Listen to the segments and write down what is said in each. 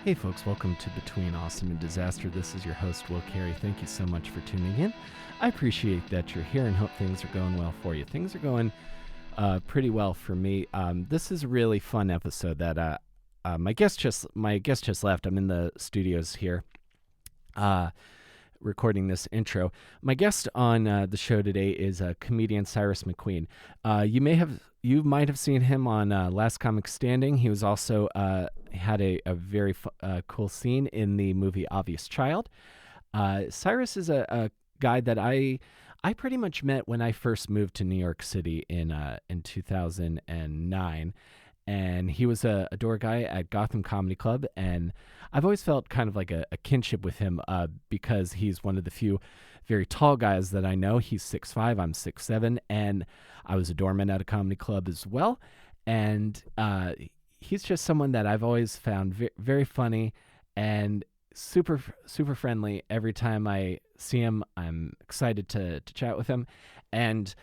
Hey folks, welcome to Between Awesome and Disaster. This is your host, Will Carey. Thank you so much for tuning in. I appreciate that you're here and hope things are going well for you. Things are going pretty well for me. This is a really fun episode that my guest just left. I'm in the studios here recording this intro. My guest on the show today is comedian Cyrus McQueen. You might have seen him on Last Comic Standing. He was also had a very cool scene in the movie Obvious Child. Cyrus is a guy that I pretty much met when I first moved to New York City in 2009. And he was a door guy at Gotham Comedy Club, and I've always felt kind of like a kinship with him because he's one of the few very tall guys that I know. He's 6'5", I'm 6'7", and I was a doorman at a comedy club as well. And he's just someone that I've always found very funny and super friendly. Every time I see him, I'm excited to chat with him, and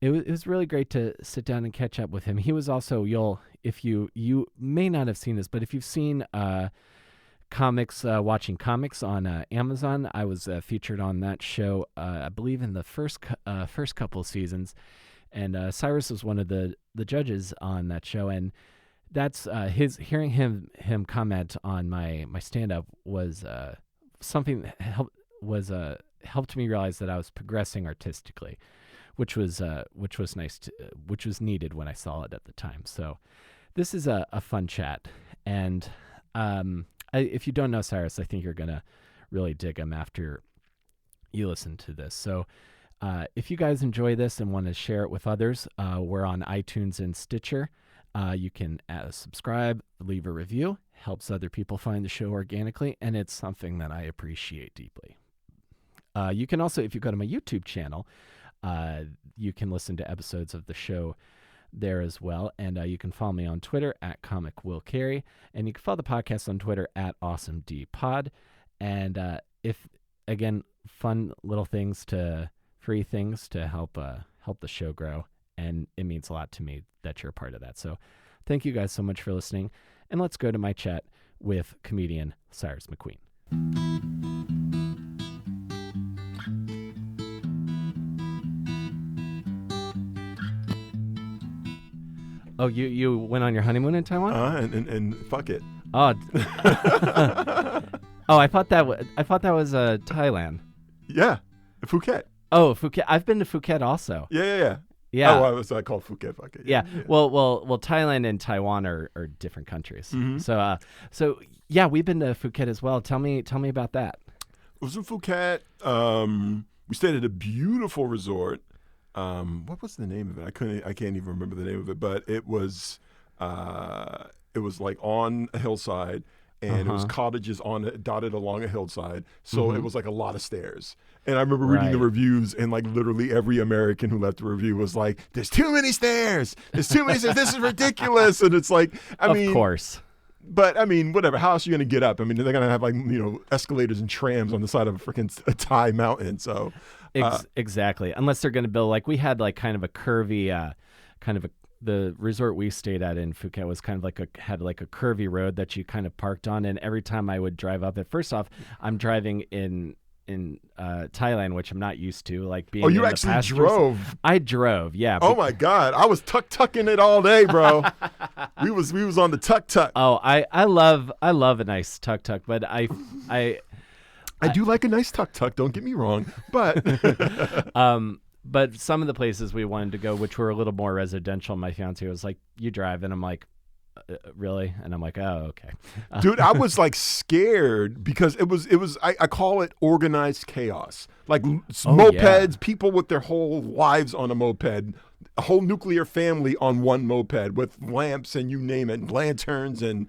it was really great to sit down and catch up with him. He was also, you may not have seen this, but if you've seen watching comics on Amazon, I was featured on that show, I believe in the first couple of seasons, and Cyrus was one of the judges on that show, and that's hearing him comment on my stand-up was something that helped me realize that I was progressing artistically, which was nice, which was needed when I saw it at the time. So this is a fun chat. And if you don't know Cyrus, I think you're going to really dig him after you listen to this. So if you guys enjoy this and want to share it with others, we're on iTunes and Stitcher. You can subscribe, leave a review. Helps other people find the show organically, and it's something that I appreciate deeply. You can also, if you go to my YouTube channel, you can listen to episodes of the show there as well. And you can follow me on Twitter at Comic Will Carey. And you can follow the podcast on Twitter at AwesomeDPod. And if, again, fun little free things to help the show grow. And it means a lot to me that you're a part of that. So thank you guys so much for listening. And let's go to my chat with comedian Cyrus McQueen. Oh, you went on your honeymoon in Taiwan? And fuck it. Oh, I thought that was Thailand. Yeah, Phuket. Oh, Phuket. I've been to Phuket also. Yeah. Yeah. Oh, so I call Phuket. Fuck it. Yeah. Well, Thailand and Taiwan are different countries. Mm-hmm. So yeah, we've been to Phuket as well. Tell me about that. I was in Phuket. We stayed at a beautiful resort. What was the name of it? I can't even remember the name of it, but it was like on a hillside, and it was cottages dotted along a hillside. So it was like a lot of stairs. And I remember reading the reviews, and like literally every American who left a review was like, "There's too many stairs. There's too many stairs. This is ridiculous." And it's like, of course. But I mean, whatever. How else are you going to get up? I mean, they're going to have like escalators and trams on the side of a freaking Thai mountain. So. Exactly. Unless they're going to build, like we had like kind of a curvy, the resort we stayed at in Phuket was kind of had a curvy road that you kind of parked on. And every time I would drive up it, first off, I'm driving in Thailand, which I'm not used to, like being. Oh, you actually drove? I drove, yeah. Oh my God, I was tucking it all day, bro. we was on the tuk. Oh, I love a nice tuk, but I do like a nice tuk. Don't get me wrong, but but some of the places we wanted to go, which were a little more residential, my fiance was like, "You drive," and I'm like, "Really?" And I'm like, "Oh, okay." Dude, I was like scared because it was. I call it organized chaos. Like mopeds, people with their whole lives on a moped, a whole nuclear family on one moped with lamps and you name it, lanterns and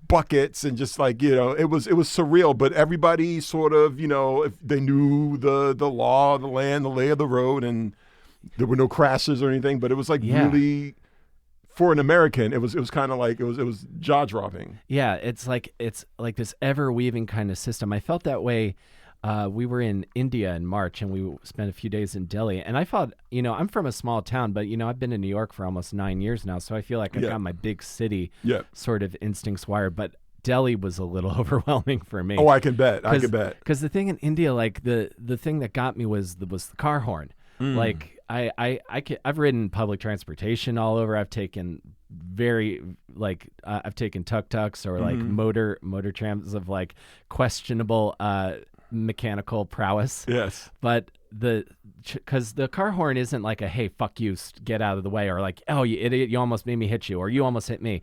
buckets, and just like it was surreal. But everybody sort of if they knew the law of the land, the lay of the road, and there were no crashes or anything. But it was like really, for an American, it was kind of like it was jaw dropping. Yeah, it's like this ever weaving kind of system. I felt that way We were in India in March, and we spent a few days in Delhi. And I thought, I'm from a small town, but I've been in New York for almost 9 years now, so I feel like I've got my big city sort of instincts wired. But Delhi was a little overwhelming for me. Oh, I can bet. Because the thing in India, like the thing that got me was the car horn. Like I've ridden public transportation all over. I've taken I've taken tuk-tuks or like motor trams of like questionable mechanical prowess. Yes. But because the car horn isn't like a hey fuck you get out of the way, or like oh you idiot you almost made me hit you, or you almost hit me.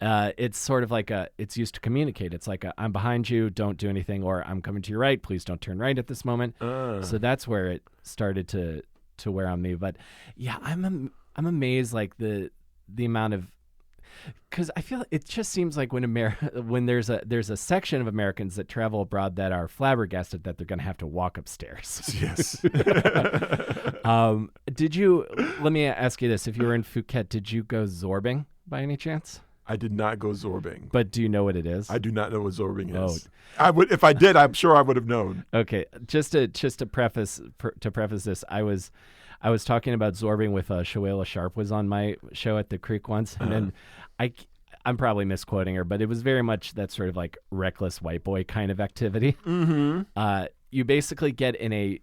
It's sort of like it's used to communicate. It's like I'm behind you, don't do anything, or I'm coming to your right, please don't turn right at this moment. So that's where it started to wear on me. But yeah, I'm amazed like the amount of, because I feel it just seems like when there's a section of Americans that travel abroad that are flabbergasted that they're going to have to walk upstairs. Yes. Let me ask you this. If you were in Phuket, did you go zorbing by any chance? I did not go zorbing. But do you know what it is? I do not know what zorbing is. I would, if I did, I'm sure I would have known. Okay. Just to preface this, I was talking about zorbing with Shoela Sharp was on my show at the Creek once, and then I'm probably misquoting her, but it was very much that sort of like reckless white boy kind of activity. You basically get in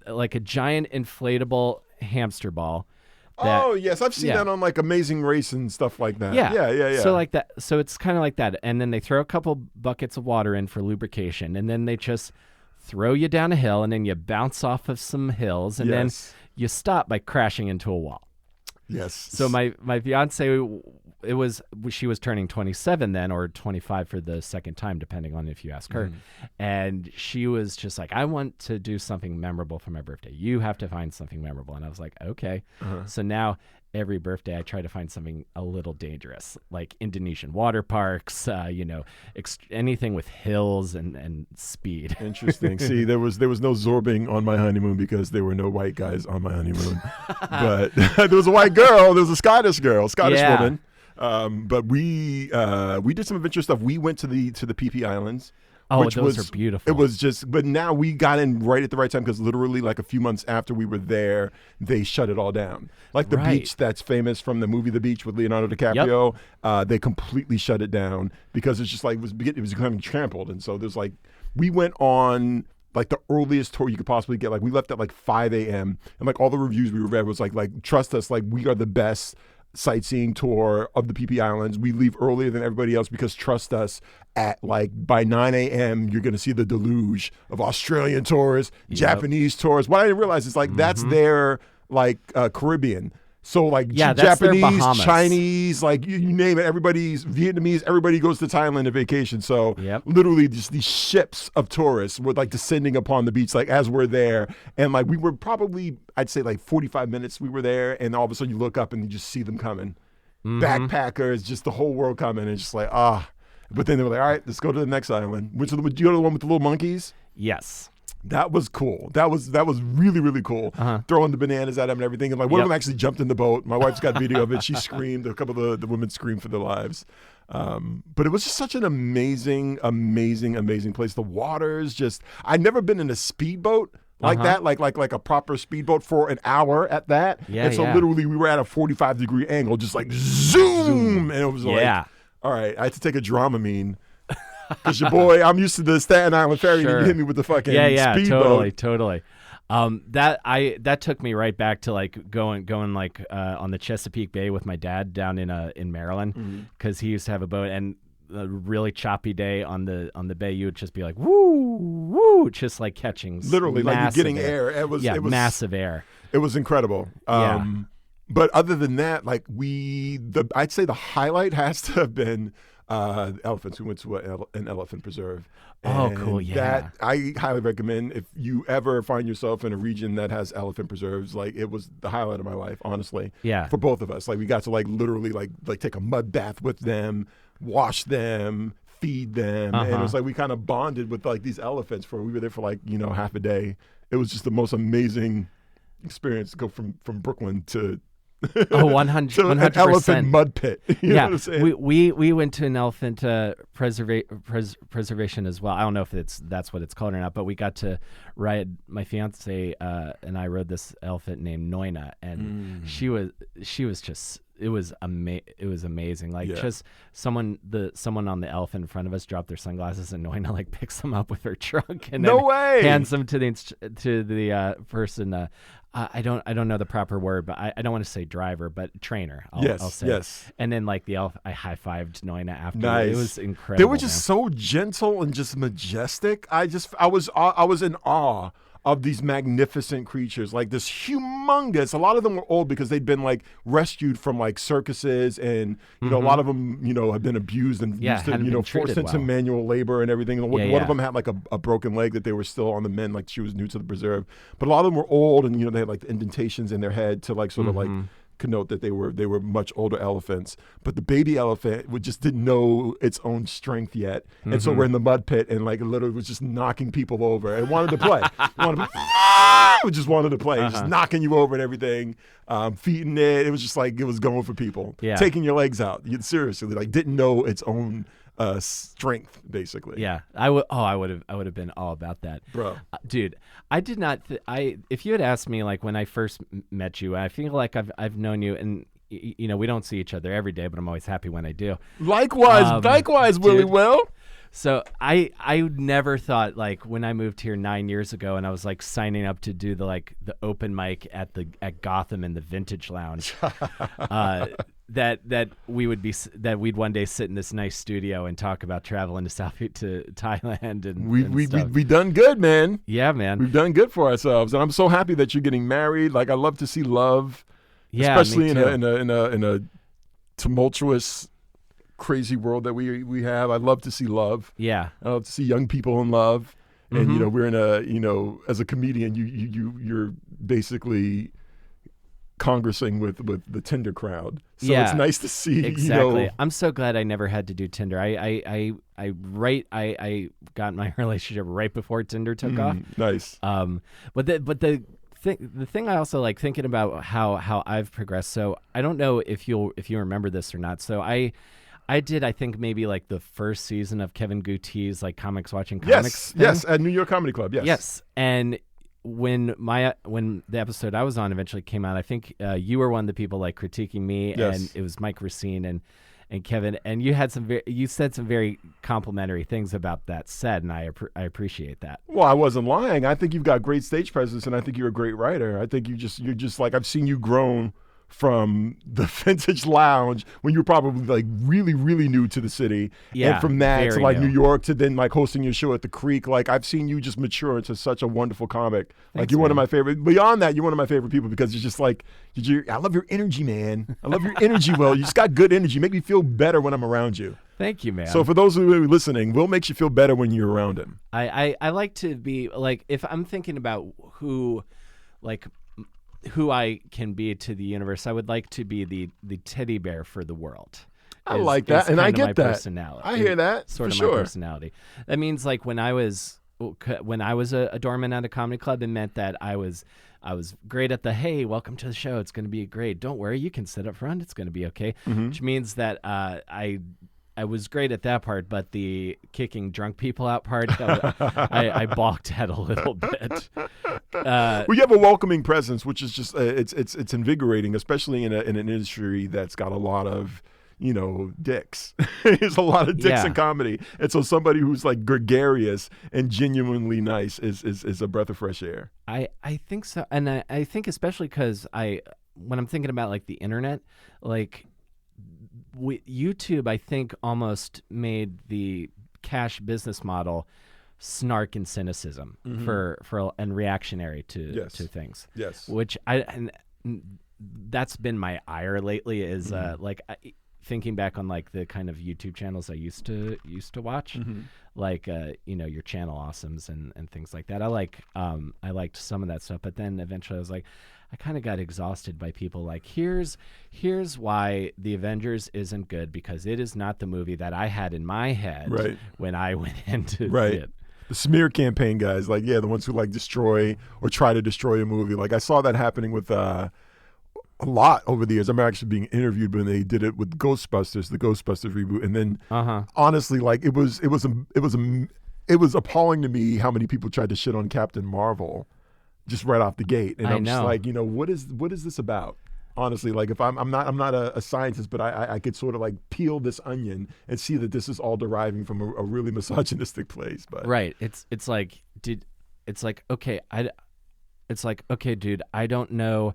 like a giant inflatable hamster ball. Oh yes, I've seen that on like Amazing Race and stuff like that. Yeah. So like that. So it's kind of like that, and then they throw a couple buckets of water in for lubrication, and then they just throw you down a hill, and then you bounce off of some hills, and then you stop by crashing into a wall. Yes. So my fiance, she was turning 27 then, or 25 for the second time, depending on if you ask her. And she was just like, I want to do something memorable for my birthday. You have to find something memorable. And I was like, okay. So now every birthday I try to find something a little dangerous, like Indonesian water parks, anything with hills and speed. Interesting. See, there was no zorbing on my honeymoon because there were no white guys on my honeymoon. But there was a white girl. There was a Scottish woman. But we did some adventure stuff. We went to the PP Islands. Oh, those are beautiful. It was just, but now we got in right at the right time because literally like a few months after we were there, they shut it all down. Like the beach that's famous from the movie The Beach with Leonardo DiCaprio, they completely shut it down because it's just like it was becoming trampled. And so there's like, we went on like the earliest tour you could possibly get. Like we left at like 5 a.m. and like all the reviews we read was like trust us, like we are the best sightseeing tour of the PP Islands. We leave earlier than everybody else because trust us, at like by 9 a.m. you're going to see the deluge of Australian tourists, Japanese tourists. What I didn't realize is like that's their like Caribbean. So like Japanese, Chinese, like you name it, everybody's Vietnamese, everybody goes to Thailand on vacation. So literally just these ships of tourists were like descending upon the beach, like as we're there. And like we were probably, I'd say like 45 minutes we were there. And all of a sudden you look up and you just see them coming. Backpackers, just the whole world coming. And it's just like, But then they were like, all right, let's go to the next island. Would you go to the one with the little monkeys? Yes. That was cool. That was really, really cool. Throwing the bananas at them and everything. And like one of them actually jumped in the boat. My wife's got video of it. She screamed. A couple of the women screamed for their lives. But it was just such an amazing, amazing, amazing place. The water's just, I'd never been in a speedboat like that, like a proper speedboat for an hour at that. And so literally we were at a 45-degree angle, just like zoom. And it was like, all right, I had to take a Dramamine. Because your boy, I'm used to the Staten Island ferry, and you hit me with the fucking speedboat. Totally. That took me right back to like going like on the Chesapeake Bay with my dad down in Maryland, because he used to have a boat, and a really choppy day on the bay, you would just be like woo woo, just like catching literally like you're getting air. It was massive air. It was incredible. But other than that, like I'd say the highlight has to have been. Elephants. We went to an elephant preserve. Oh, cool! Yeah, that I highly recommend if you ever find yourself in a region that has elephant preserves. Like it was the highlight of my life, honestly. Yeah, for both of us. Like we got to like literally like take a mud bath with them, wash them, feed them, and it was like we kind of bonded with like these elephants we were there for like half a day. It was just the most amazing experience to go from Brooklyn to Oh, 100%. To an elephant mud pit. You know what I'm saying? We went to an elephant preservation as well. I don't know if that's what it's called or not, but we got to ride. My fiance and I rode this elephant named Noina, and she was just. It was amazing. Like just someone on the elephant in front of us dropped their sunglasses, and Noina like picks them up with her trunk and then hands them to the person. I don't know the proper word, but I don't want to say driver, but trainer. I'll say. Yes. And then like I high-fived Noina after. Nice. It was incredible. They were just so gentle and just majestic. I was in awe of these magnificent creatures, like this humongous. A lot of them were old because they'd been like rescued from like circuses, and you know a lot of them have been abused and used to, forced into manual labor and everything. And one of them had like a broken leg that they were still on the mend, like she was new to the preserve. But a lot of them were old, and they had like the indentations in their head to like sort of like connote that they were much older elephants. But the baby elephant just didn't know its own strength yet, and so we're in the mud pit, and like literally was just knocking people over and wanted to play. Just wanted to play, just knocking you over and everything, feeding it. It was just like it was going for people, taking your legs out. Seriously, like didn't know its own strength, basically. Yeah, I would have been all about that, bro. Dude, I did not. If you had asked me like when I first met you, I feel like I've known you, and we don't see each other every day, but I'm always happy when I do. Likewise, Willie Will. So I never thought, like, when I moved here 9 years ago and I was like signing up to do the open mic at Gotham in the Vintage Lounge, that we'd one day sit in this nice studio and talk about traveling to Thailand and we done good, man. Yeah, man. We've done good for ourselves, and I'm so happy that you're getting married. Like, I love to see love, especially in a tumultuous, crazy world that we have. I love to see love. Yeah, I love to see young people in love, and we're in a as a comedian, you're basically congressing with the Tinder crowd. So it's nice to see. Exactly. I'm so glad I never had to do Tinder. I got my relationship right before Tinder took off. Nice. But the thing I also like thinking about how I've progressed. So I don't know if you remember this or not. So I did, I think, maybe like the first season of Kevin Gutierrez's like Comics Watching Comics thing. Yes, at New York Comedy Club. Yes. And when the episode I was on eventually came out, I think you were one of the people like critiquing me, and it was Mike Racine and Kevin, and you said some very complimentary things about that set, and I appreciate that. Well, I wasn't lying. I think you've got great stage presence, and I think you're a great writer. I think you're just like, I've seen you grown from the Vintage Lounge when you were probably like really, really new to the city. Yeah, and from that to like new. New York to then like hosting your show at the Creek. Like, I've seen you just mature into such a wonderful comic. Like, you're one of my favorite. Beyond that, you're one of my favorite people because you're just like, I love your energy, man. I love your energy, Will. You just got good energy. You make me feel better when I'm around you. Thank you, man. So for those who are listening, Will makes you feel better when you're around him. I like to be like, if I'm thinking about who I can be to the universe, I would like to be the teddy bear for the world. I like that, and I get that. Personality. I hear that. Sort of for sure. My personality. That means like when I was a doorman at a comedy club, it meant that I was great at the, hey, welcome to the show. It's going to be great. Don't worry, you can sit up front. It's going to be okay. Which means that I was great at that part, but the kicking drunk people out part, I balked at a little bit. Well, you have a welcoming presence, which is just it's invigorating, especially in an industry that's got a lot of dicks. There's a lot of dicks in comedy, and so somebody who's like gregarious and genuinely nice is a breath of fresh air. I think so, and I think especially because when I'm thinking about like the internet, like. YouTube, I think, almost made the cash business model snark and cynicism and reactionary to things. Yes, which and that's been my ire lately. Is thinking back on like the kind of YouTube channels I used to watch, like your Channel Awesomes and things like that. I liked some of that stuff, but then eventually I was like, I kind of got exhausted by people like, here's why The Avengers isn't good, because it is not the movie that I had in my head when I went into it. The smear campaign guys, the ones who like destroy or try to destroy a movie. Like, I saw that happening with a lot over the years. I'm actually being interviewed when they did it with Ghostbusters, the Ghostbusters reboot, and then honestly, like it was appalling to me how many people tried to shit on Captain Marvel just right off the gate, and I'm just like, what is this about? Honestly, like if I'm not a scientist, but I could sort of like peel this onion and see that this is all deriving from a really misogynistic place. But right, it's like okay, dude, I don't know.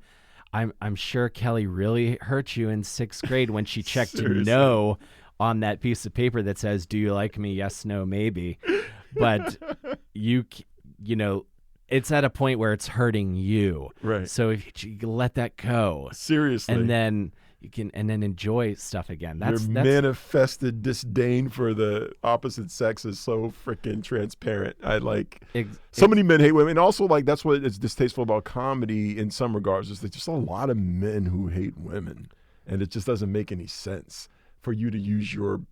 I'm sure Kelly really hurt you in 6th grade when she checked no on that piece of paper that says, "Do you like me? Yes, no, maybe." But you know. It's at a point where it's hurting you, right? So if you let that go, seriously, and then you can enjoy stuff again. That's manifested disdain for the opposite sex is so freaking transparent. I like so many men hate women. And also, like that's what is distasteful about comedy in some regards. Is there's just a lot of men who hate women, and it just doesn't make any sense for you to use your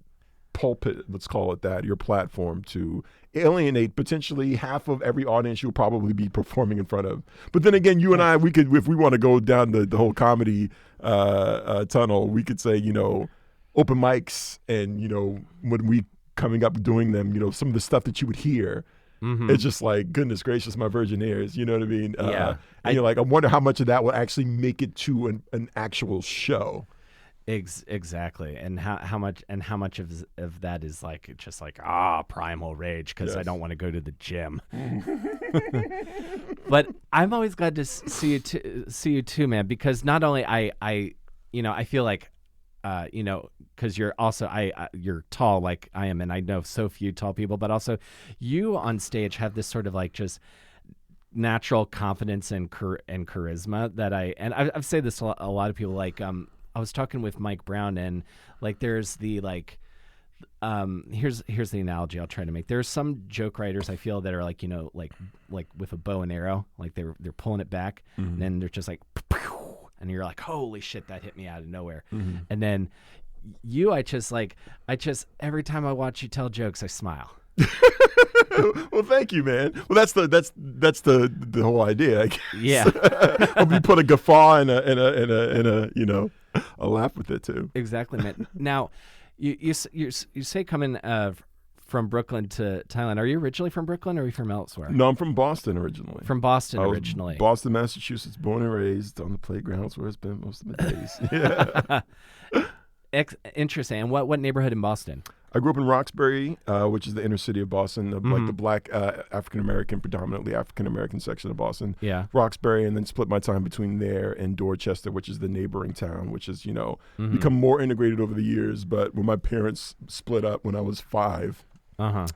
pulpit, let's call it that, your platform to alienate potentially half of every audience you'll probably be performing in front of. But then again, you and I, we could, if we want to go down the whole comedy tunnel, we could say, open mics and, when we coming up doing them, some of the stuff that you would hear, it's just like, goodness gracious, my virgin ears, you know what I mean? Yeah. And you're like, I wonder how much of that will actually make it to an actual show. Exactly, and how much of that is like just like primal rage because I don't want to go to the gym. But I'm always glad to see you too, man, because not only I feel like because you're also you're tall like I am, and I know so few tall people, but also you on stage have this sort of like just natural confidence and charisma that I've said this to a lot of people, like I was talking with Mike Brown, and like there's the like here's the analogy I'll try to make. There's some joke writers I feel that are like like with a bow and arrow, like they're pulling it back, and then they're just like, and you're like, holy shit, that hit me out of nowhere. And then you, I just every time I watch you tell jokes, I smile. Well, thank you, man. Well, that's the whole idea, I guess. Yeah. We put a guffaw and a a laugh with it too. Exactly, man. Now, you say coming from Brooklyn to Thailand. Are you originally from Brooklyn, or are you from elsewhere? No, I'm from Boston originally. From Boston originally. Boston, Massachusetts, born and raised on the playgrounds where it's been most of my days. Yeah. Interesting. And what neighborhood in Boston? I grew up in Roxbury, which is the inner city of Boston, like the black predominantly African American section of Boston. Yeah. Roxbury, and then split my time between there and Dorchester, which is the neighboring town, which has become more integrated over the years. But when my parents split up when I was 5, I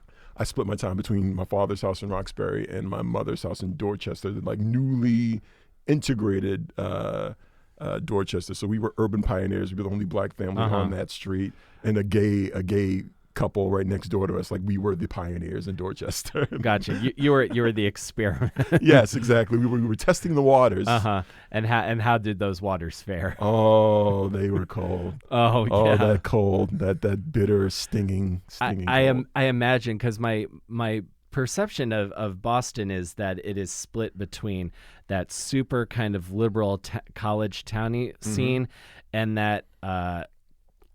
split my time between my father's house in Roxbury and my mother's house in Dorchester, the like newly integrated Dorchester. So we were urban pioneers. We were the only black family on that street, and a gay couple right next door to us. Like we were the pioneers in Dorchester. Gotcha. You were the experiment. Yes, exactly. We were testing the waters. And how did those waters fare? Oh, they were cold. Oh, yeah. Oh, that cold. That bitter, stinging. I imagine, because my perception of Boston is that it is split between that super kind of liberal college towny scene and that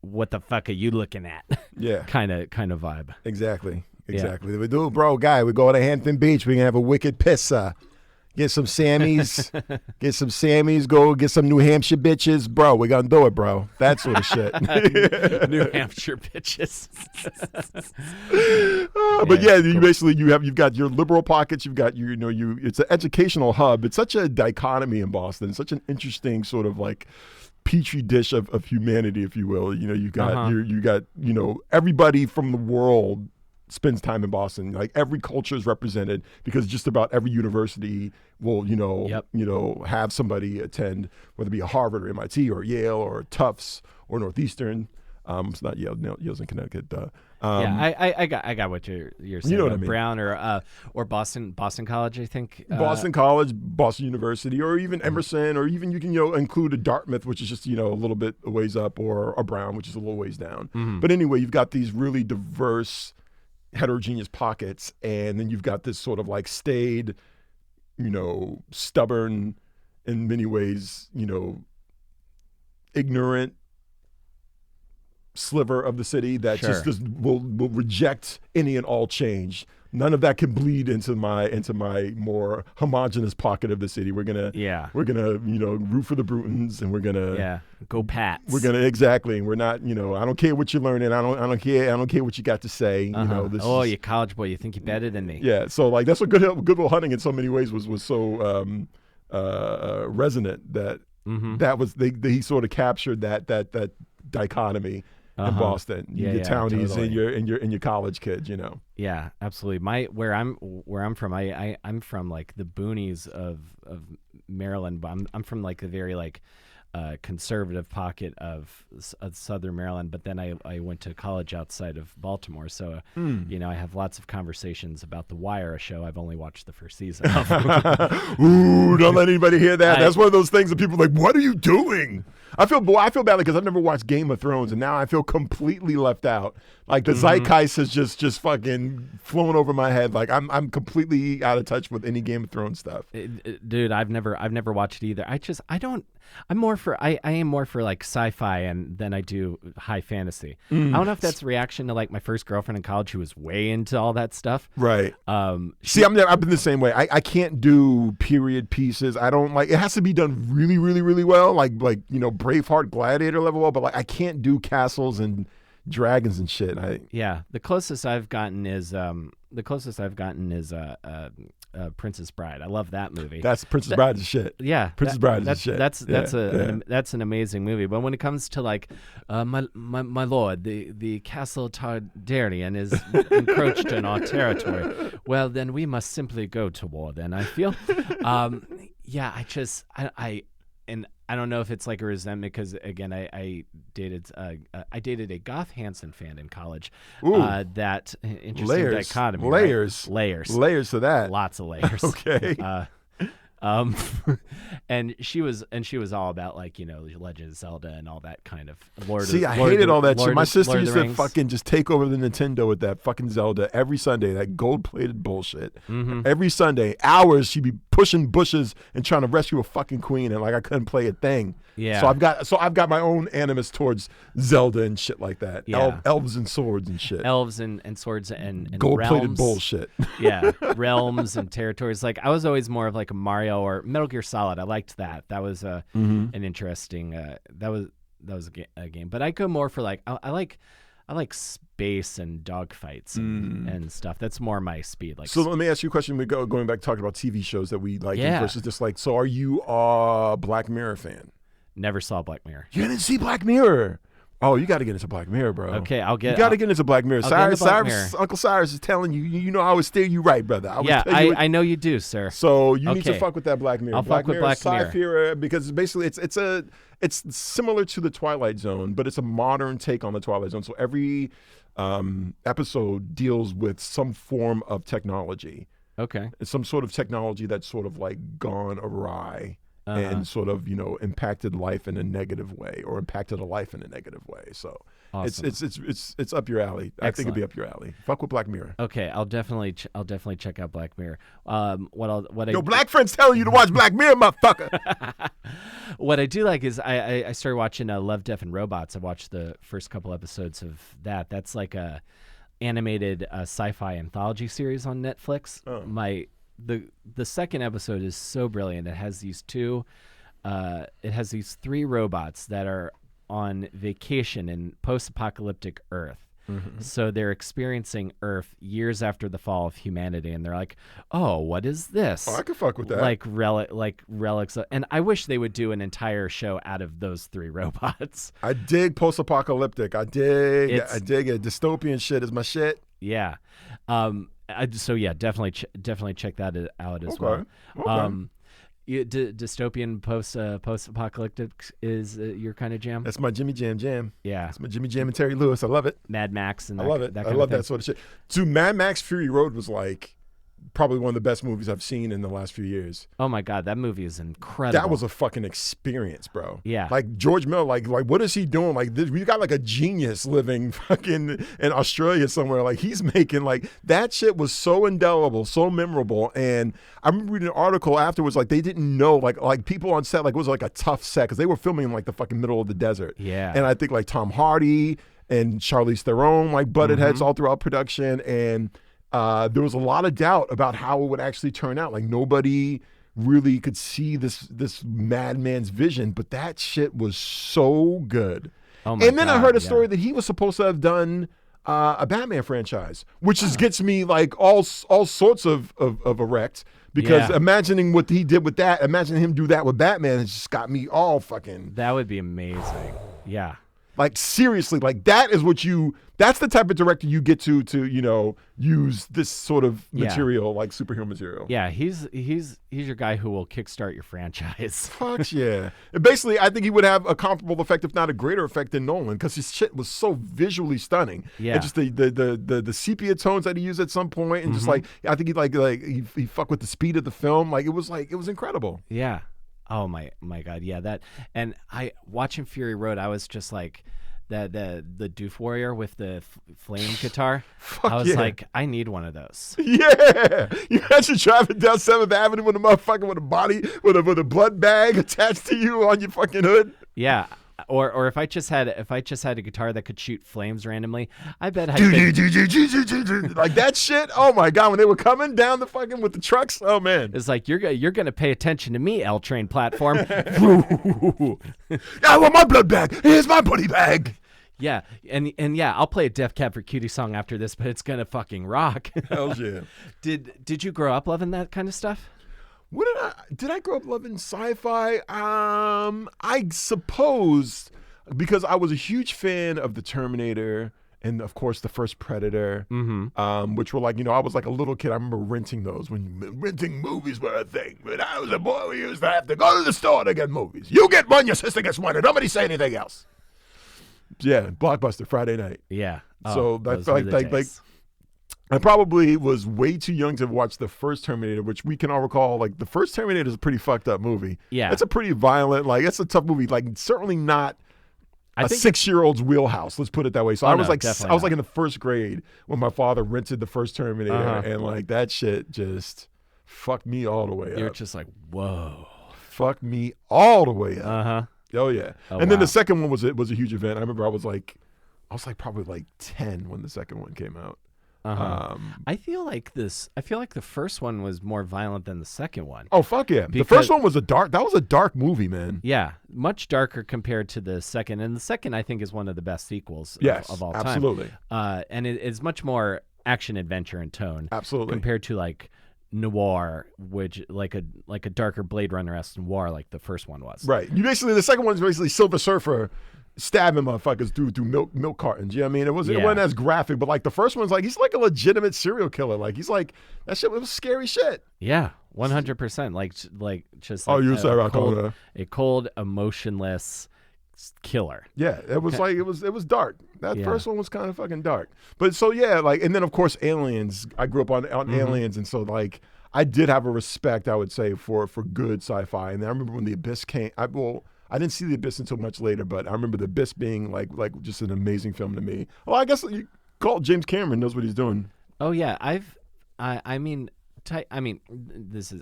what the fuck are you looking at? Yeah, kind of vibe. Exactly. Yeah. We do, bro, guy. We go to Hampton Beach. We can have a wicked pissa. Get some Sammys. Go get some New Hampshire bitches, bro. We gonna do it, bro. That sort of shit. New Hampshire bitches. But yeah, you've got your liberal pockets. You've got it's an educational hub. It's such a dichotomy in Boston. Such an interesting sort of like petri dish of humanity, if you will. You got everybody from the world spends time in Boston. Like every culture is represented because just about every university will, have somebody attend, whether it be a Harvard or MIT or Yale or Tufts or Northeastern. It's not Yale. Yale's in Connecticut. I got what you're saying. You know what I mean. Brown or Boston College, I think. Boston College, Boston University, or even Emerson, or even you can include a Dartmouth, which is just a little bit a ways up, or a Brown, which is a little ways down. But anyway, you've got these really diverse, heterogeneous pockets, and then you've got this sort of like staid, stubborn, in many ways, ignorant sliver of the city that just will reject any and all change. None of that can bleed into my more homogenous pocket of the city. We're gonna root for the Brutons, and we're gonna go Pats. We're gonna and we're not I don't care what you're learning. I don't care what you got to say. You college boy, you think you're better than me? Yeah, so like that's what Good Will Hunting in so many ways was so resonant that that was he sort of captured that dichotomy. In Boston, you get townies totally. and your college kids, Yeah, absolutely. Where I'm from, I'm from like the boonies of Maryland, but I'm from like a very like conservative pocket of southern Maryland. But then I went to college outside of Baltimore, so I have lots of conversations about The Wire, a show I've only watched the first season of. Ooh, don't let anybody hear that. That's one of those things that people are like, what are you doing? I feel badly because I've never watched Game of Thrones, and now I feel completely left out. Like the zeitgeist has just fucking flown over my head. Like I'm completely out of touch with any Game of Thrones stuff. Dude, I've never watched it either. I am more for like sci-fi and then I do high fantasy. I don't know if that's a reaction to like my first girlfriend in college who was way into all that stuff. Right. I've been the same way. I can't do period pieces. I don't like. It has to be done really, really, really well. Like Braveheart, Gladiator level well. But like I can't do castles and dragons and shit. The closest I've gotten is Princess Bride. I love that movie. That's Princess Bride is shit. Yeah, Princess Bride is shit. That's an amazing movie. But when it comes to like my lord, the Castle Targaryen is encroached in our territory. Well, then we must simply go to war. Then I feel, I don't know if it's like a resentment because again I dated a Goth Hansen fan in college. That interesting dichotomy. Layers to that. Lots of layers. Okay. And she was all about like Legend of Zelda and all that kind of I hated all that shit. My sister used to fucking just take over the Nintendo with that fucking Zelda every Sunday. That gold-plated bullshit. Every Sunday, hours she'd be pushing bushes and trying to rescue a fucking queen, and like I couldn't play a thing. Yeah. So I've got my own animus towards Zelda and shit like that. Yeah. Elves and swords and shit. Elves and swords and gold-plated realms. Bullshit. Yeah, realms and territories. Like I was always more of like a Mario or Metal Gear Solid. I liked that. That was an interesting. That was a game. But I go more for like I like space and dogfights and stuff. That's more my speed. Like so, let me ask you a question. We going back talking about TV shows that we like versus dislike. So, are you a Black Mirror fan? Never saw Black Mirror. You didn't see Black Mirror? Oh, you got to get into Black Mirror, bro. Okay, You got to get into Black Mirror. Uncle Cyrus is telling you. You know I would steer you right, brother. I know you do, sir. So you need to fuck with that Black Mirror. I'll fuck with Black Mirror. Sci-Fi, because basically it's similar to the Twilight Zone, but it's a modern take on the Twilight Zone. So every episode deals with some form of technology. Okay. It's some sort of technology that's sort of like gone awry. And sort of impacted life in a negative way, or impacted a life in a negative way. So awesome. It's up your alley. Excellent. I think it'd be up your alley. Fuck with Black Mirror. Okay, I'll definitely check out Black Mirror. Black friends telling you to watch Black Mirror, motherfucker. What I do like is I started watching Love, Death, and Robots. I watched the first couple episodes of that. That's like a animated sci-fi anthology series on Netflix. Oh. The second episode is so brilliant. It has these three robots that are on vacation in post-apocalyptic Earth. Mm-hmm. So they're experiencing Earth years after the fall of humanity, and they're like, "Oh, what is this?" Oh, I could fuck with that. Like relics. And I wish they would do an entire show out of those three robots. I dig post-apocalyptic. I dig it. Dystopian shit is my shit. Yeah. Definitely check that out as well. Okay. Dystopian post-apocalyptic is your kind of jam. That's my Jimmy Jam. Yeah, it's my Jimmy Jam and Terry Lewis. I love it. Mad Max and I love it. I love that sort of shit. Dude, Mad Max Fury Road was like probably one of the best movies I've seen in the last few years. Oh my God, that movie is incredible. That was a fucking experience, bro. Yeah. Like George Miller, like what is he doing? Like we got like a genius living fucking in Australia somewhere. Like he's making like that shit was so indelible, so memorable. And I remember reading an article afterwards, like they didn't know, like people on set, like it was like a tough set because they were filming in like the fucking middle of the desert. Yeah. And I think like Tom Hardy and Charlize Theron like butted heads all throughout production, and there was a lot of doubt about how it would actually turn out. Like nobody really could see this madman's vision, but that shit was so good. Oh my and then God, I heard a story that he was supposed to have done a Batman franchise, which just gets me like all sorts of erect. Because imagining what he did with that, imagine him do that with Batman, it just got me all fucking. That would be amazing. Yeah. Like seriously, like that's the type of director you get to use this sort of material, like superhero material. Yeah, he's your guy who will kickstart your franchise. Fuck yeah. And basically, I think he would have a comparable effect, if not a greater effect, than Nolan, because his shit was so visually stunning. Yeah. And just the sepia tones that he used at some point, and just like I think he fucked with the speed of the film. Like it was incredible. Yeah. Oh my God. Yeah, that, and watching Fury Road, I was just like the Doof Warrior with the flame guitar. I was like, I need one of those. Yeah. You imagine driving down 7th Avenue with a motherfucker with a body with a blood bag attached to you on your fucking hood. Yeah. Or if I just had a guitar that could shoot flames randomly, I bet like that shit. Oh my God, when they were coming down the fucking with the trucks, oh man, it's like you're gonna pay attention to me, L Train platform. I want my blood bag. Here's my body bag. Yeah, and yeah, I'll play a Def Cab for Cutie song after this, but it's gonna fucking rock. Hell yeah. Did you grow up loving that kind of stuff? Did I grow up loving sci-fi? I suppose because I was a huge fan of the Terminator and of course the first Predator, which were like, I was like a little kid. I remember renting those when renting movies were a thing. When I was a boy, we used to have to go to the store to get movies. You get one, your sister gets one, and nobody say anything else. Yeah, Blockbuster Friday night. Yeah. So I felt like I probably was way too young to watch the first Terminator, which we can all recall. Like the first Terminator is a pretty fucked up movie. Yeah, it's a pretty violent. Like it's a tough movie. Like certainly not a 6-year-old's wheelhouse. Let's put it that way. So I was like in the first grade when my father rented the first Terminator, and like that shit just fucked me all the way up. You're just like, whoa, fucked me all the way up. Oh yeah. And then the second one was a huge event. I remember I was like probably like 10 when the second one came out. I feel like the first one was more violent than the second one. Oh fuck yeah. The first one was a dark movie, man. Yeah, much darker compared to the second. And the second I think is one of the best sequels of all time. Absolutely. And it is much more action adventure in tone. Absolutely. Compared to like noir, which like a darker Blade Runner-esque noir like the first one was. Right. The second one is basically Silver Surfer stabbing motherfuckers through milk cartons. You know what I mean? It wasn't as graphic, but like the first one's like he's like a legitimate serial killer. Like he's like that shit was scary shit. Yeah, 100%. Like just a cold, emotionless killer. Yeah, it was like it was dark. That first one was kind of fucking dark. But so yeah, like and then of course Aliens. I grew up on Aliens, and so like I did have a respect, I would say, for good sci-fi. And then I remember when The Abyss came. I didn't see The Abyss until much later, but I remember The Abyss being like just an amazing film to me. Well, I guess you call it James Cameron knows what he's doing. Oh yeah, I mean, this is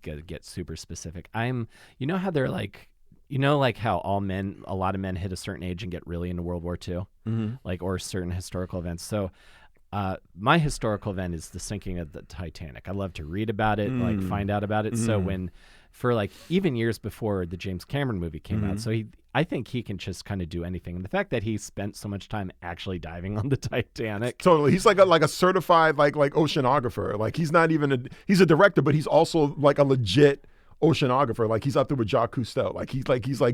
gonna get super specific. You know how they're like, how a lot of men hit a certain age and get really into World War II, like or certain historical events. So. My historical event is the sinking of the Titanic. I love to read about it, like find out about it. So for like even years before the James Cameron movie came out, so I think he can just kind of do anything. And the fact that he spent so much time actually diving on the Titanic, totally, he's like a certified like oceanographer. Like he's not even he's a director, but he's also like a legit oceanographer. Like he's up there with Jacques Cousteau. Like he's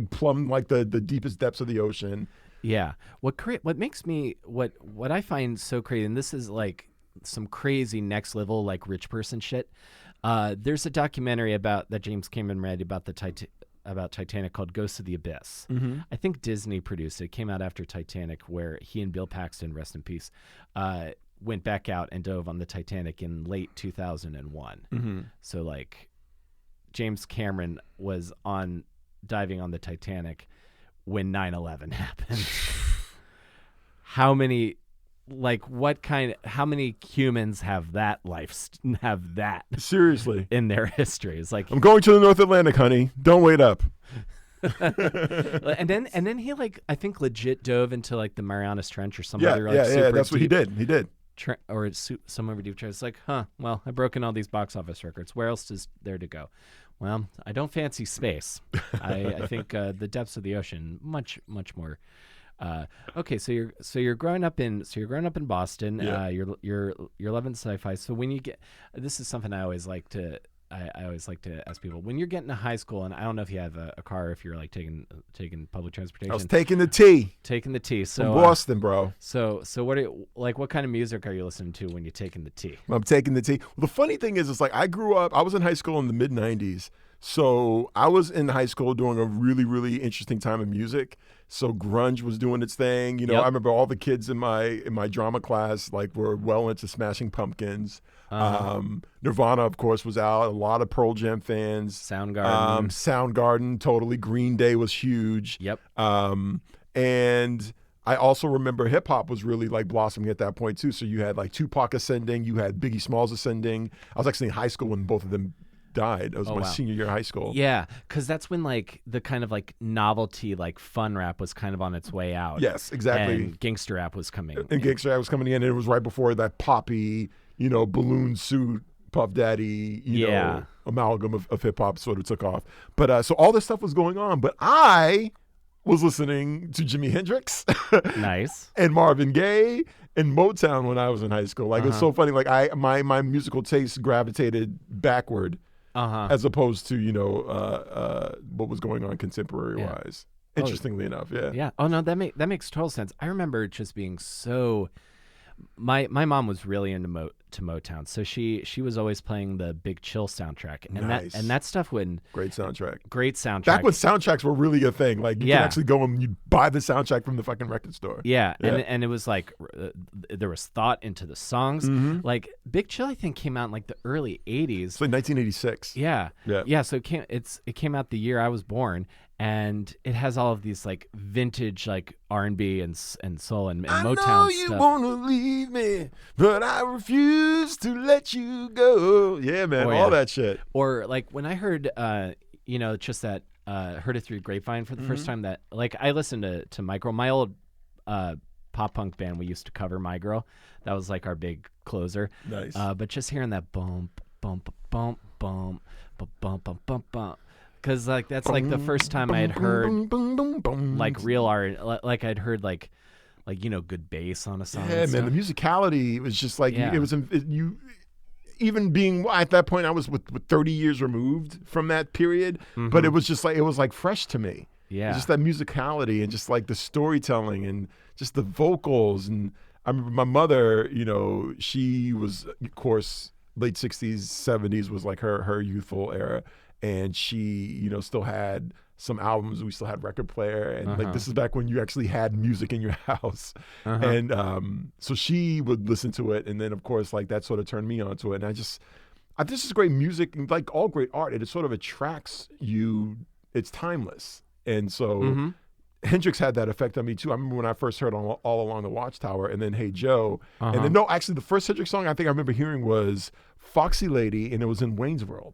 plumbed like the deepest depths of the ocean. Yeah. What makes me what I find so crazy, and this is like some crazy next level like rich person shit. There's a documentary that James Cameron made about about Titanic called Ghosts of the Abyss. I think Disney produced it. It came out after Titanic, where he and Bill Paxton, rest in peace, went back out and dove on the Titanic in late 2001. Mm-hmm. So like James Cameron was diving on the Titanic when 9/11 happened. How many humans have that Seriously in their history? It's like, I'm going to the North Atlantic, honey. Don't wait up. and then he like I think legit dove into like the Marianas Trench or some other like super that's what he did. He did. Or it's some over deep trench. It's like, well, I've broken all these box office records. Where else is there to go? Well, I don't fancy space. I think the depths of the ocean much more. Okay, so you're growing up in Boston. Yeah. You're loving sci-fi. So when you get, this is something I always like to ask people, when you're getting to high school, and I don't know if you have a car, or if you're like taking public transportation. I was taking the T. So from Boston, bro. So what kind of music are you listening to when you're taking the T? I'm taking the T. Well, the funny thing is, it's like I was in high school in the mid 90s. So I was in high school during a really, really interesting time in music. So grunge was doing its thing. You know, Yep. I remember all the kids in my drama class like were well into Smashing Pumpkins. Nirvana, of course, was out. A lot of Pearl Jam fans. Soundgarden, totally. Green Day was huge. Yep. And I also remember hip hop was really like blossoming at that point too. So you had like Tupac ascending, you had Biggie Smalls ascending. I was actually in high school when both of them died. It was my senior year of high school. Yeah, because that's when like the kind of like novelty, like fun rap was kind of on its way out. Yes, exactly. And gangster rap was coming. And gangster rap was coming in, and it was right before that poppy, balloon suit, Puff Daddy, amalgam of hip hop sort of took off. But so all this stuff was going on, but I was listening to Jimi Hendrix, Nice, and Marvin Gaye and Motown when I was in high school. Like it was so funny. Like my musical taste gravitated backward. As opposed to what was going on contemporary wise. Interestingly enough, yeah. Yeah. Oh no, that makes total sense. I remember just being so. My mom was really into Motown, so she was always playing the Big Chill soundtrack, and Nice. that stuff Great soundtrack. Back when soundtracks were really a thing, like you could actually go and you buy the soundtrack from the fucking record store. Yeah. And it was like there was thought into the songs. Mm-hmm. Like Big Chill, I think came out in like the early '80s. It's like 1986. Yeah. Yeah. Yeah. So it came out the year I was born, and it has all of these like vintage like R&B and soul and Motown stuff. I know you wanna leave me, but I refuse to let you go. Yeah, man, all that shit. Or like when I heard, just that heard it through grapevine for the first time. That like I listened to My Girl, my old pop punk band. We used to cover My Girl. That was like our big closer. Nice. But just hearing that bump, bump, bump, bump, bump, bump, bump, bump, bump. Because like that's like the first time I had heard like real art, like I'd heard like good bass on a song. Yeah, man, the musicality was just like you. Even being at that point, I was with 30 years removed from that period, but it was just like it was like fresh to me. Yeah, just that musicality and just like the storytelling and just the vocals. And I remember my mother, she was, of course, late 60s, 70s was like her youthful era. And she, still had some albums. We still had record player. And like, this is back when you actually had music in your house. And so she would listen to it. And then, of course, like that sort of turned me onto it. And this is great music. And like all great art, it sort of attracts you. It's timeless. And so Hendrix had that effect on me too. I remember when I first heard All Along the Watchtower and then Hey Joe. And then, actually the first Hendrix song I think I remember hearing was Foxy Lady. And it was in Wayne's World.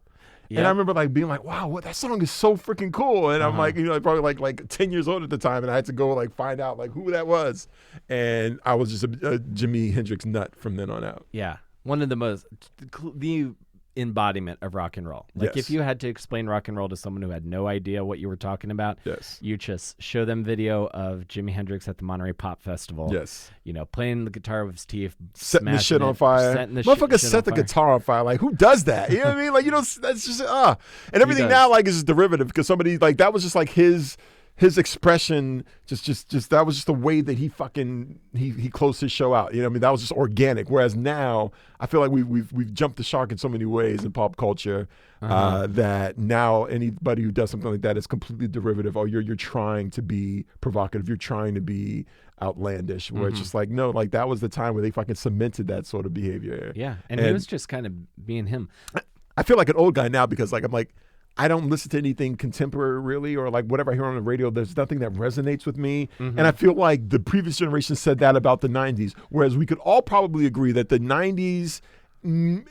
Yep. And I remember like being like, wow, that song is so freaking cool. And I'm like, probably like 10 years old at the time. And I had to go like find out like who that was. And I was just a Jimi Hendrix nut from then on out. Yeah. One of the embodiment of rock and roll. Like if you had to explain rock and roll to someone who had no idea what you were talking about, you just show them video of Jimi Hendrix at the Monterey Pop Festival. Yes. Playing the guitar with his teeth, setting the shit on fire. Motherfucker set the guitar on fire. Like who does that? You know what I mean? Like that's just and everything now like is derivative because somebody like that was just like his his expression, just that was just the way that he closed his show out. You know, what I mean, that was just organic. Whereas now, I feel like we've jumped the shark in so many ways in pop culture that now anybody who does something like that is completely derivative. Oh, you're trying to be provocative. You're trying to be outlandish. Where it's just like, no, like that was the time where they fucking cemented that sort of behavior. Yeah, and he was just kind of being him. I feel like an old guy now because like I'm like, I don't listen to anything contemporary really, or like whatever I hear on the radio. There's nothing that resonates with me. And I feel like the previous generation said that about the 90s, whereas we could all probably agree that the 90s,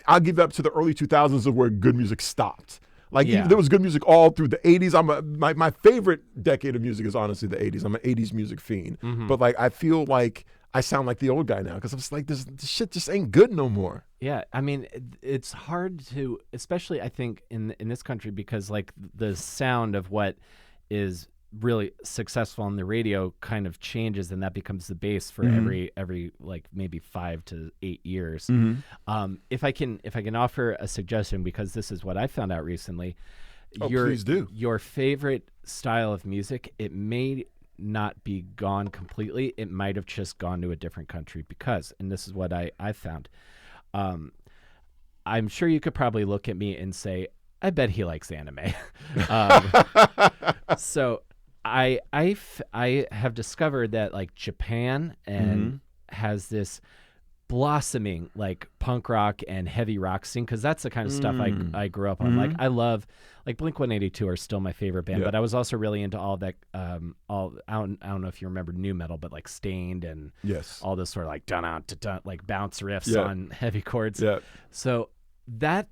I'll give up to the early 2000s of where good music stopped. Like there was good music all through the 80s. My favorite decade of music is honestly the 80s. I'm an 80s music fiend. But like I feel like I sound like the old guy now because I'm just like, this shit just ain't good no more. Yeah, I mean, it's hard to, especially I think in this country, because like the sound of what is really successful on the radio kind of changes, and that becomes the base for every like maybe 5 to 8 years. If I can offer a suggestion, because this is what I found out recently. Please do. Your favorite style of music, it may not be gone completely. It might have just gone to a different country because, and this is what I found. I'm sure you could probably look at me and say, I bet he likes anime. So I have discovered that like Japan and has this blossoming like punk rock and heavy rock scene, because that's the kind of stuff I grew up on. Like I love like Blink-182 are still my favorite band, but I was also really into all that I don't know if you remember nu metal, but like Stained and all this sort of like dun like bounce riffs on heavy chords. So that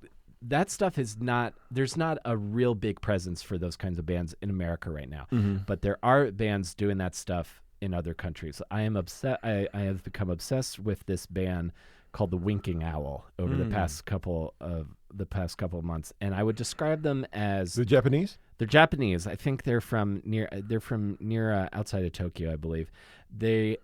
stuff is not, there's not a real big presence for those kinds of bands in America right now, but there are bands doing that stuff in other countries. I am upset. I have become obsessed with this band called the Winking Owl over the past couple of months, and I would describe them as the Japanese. They're Japanese. I think they're from near outside of Tokyo, I believe. I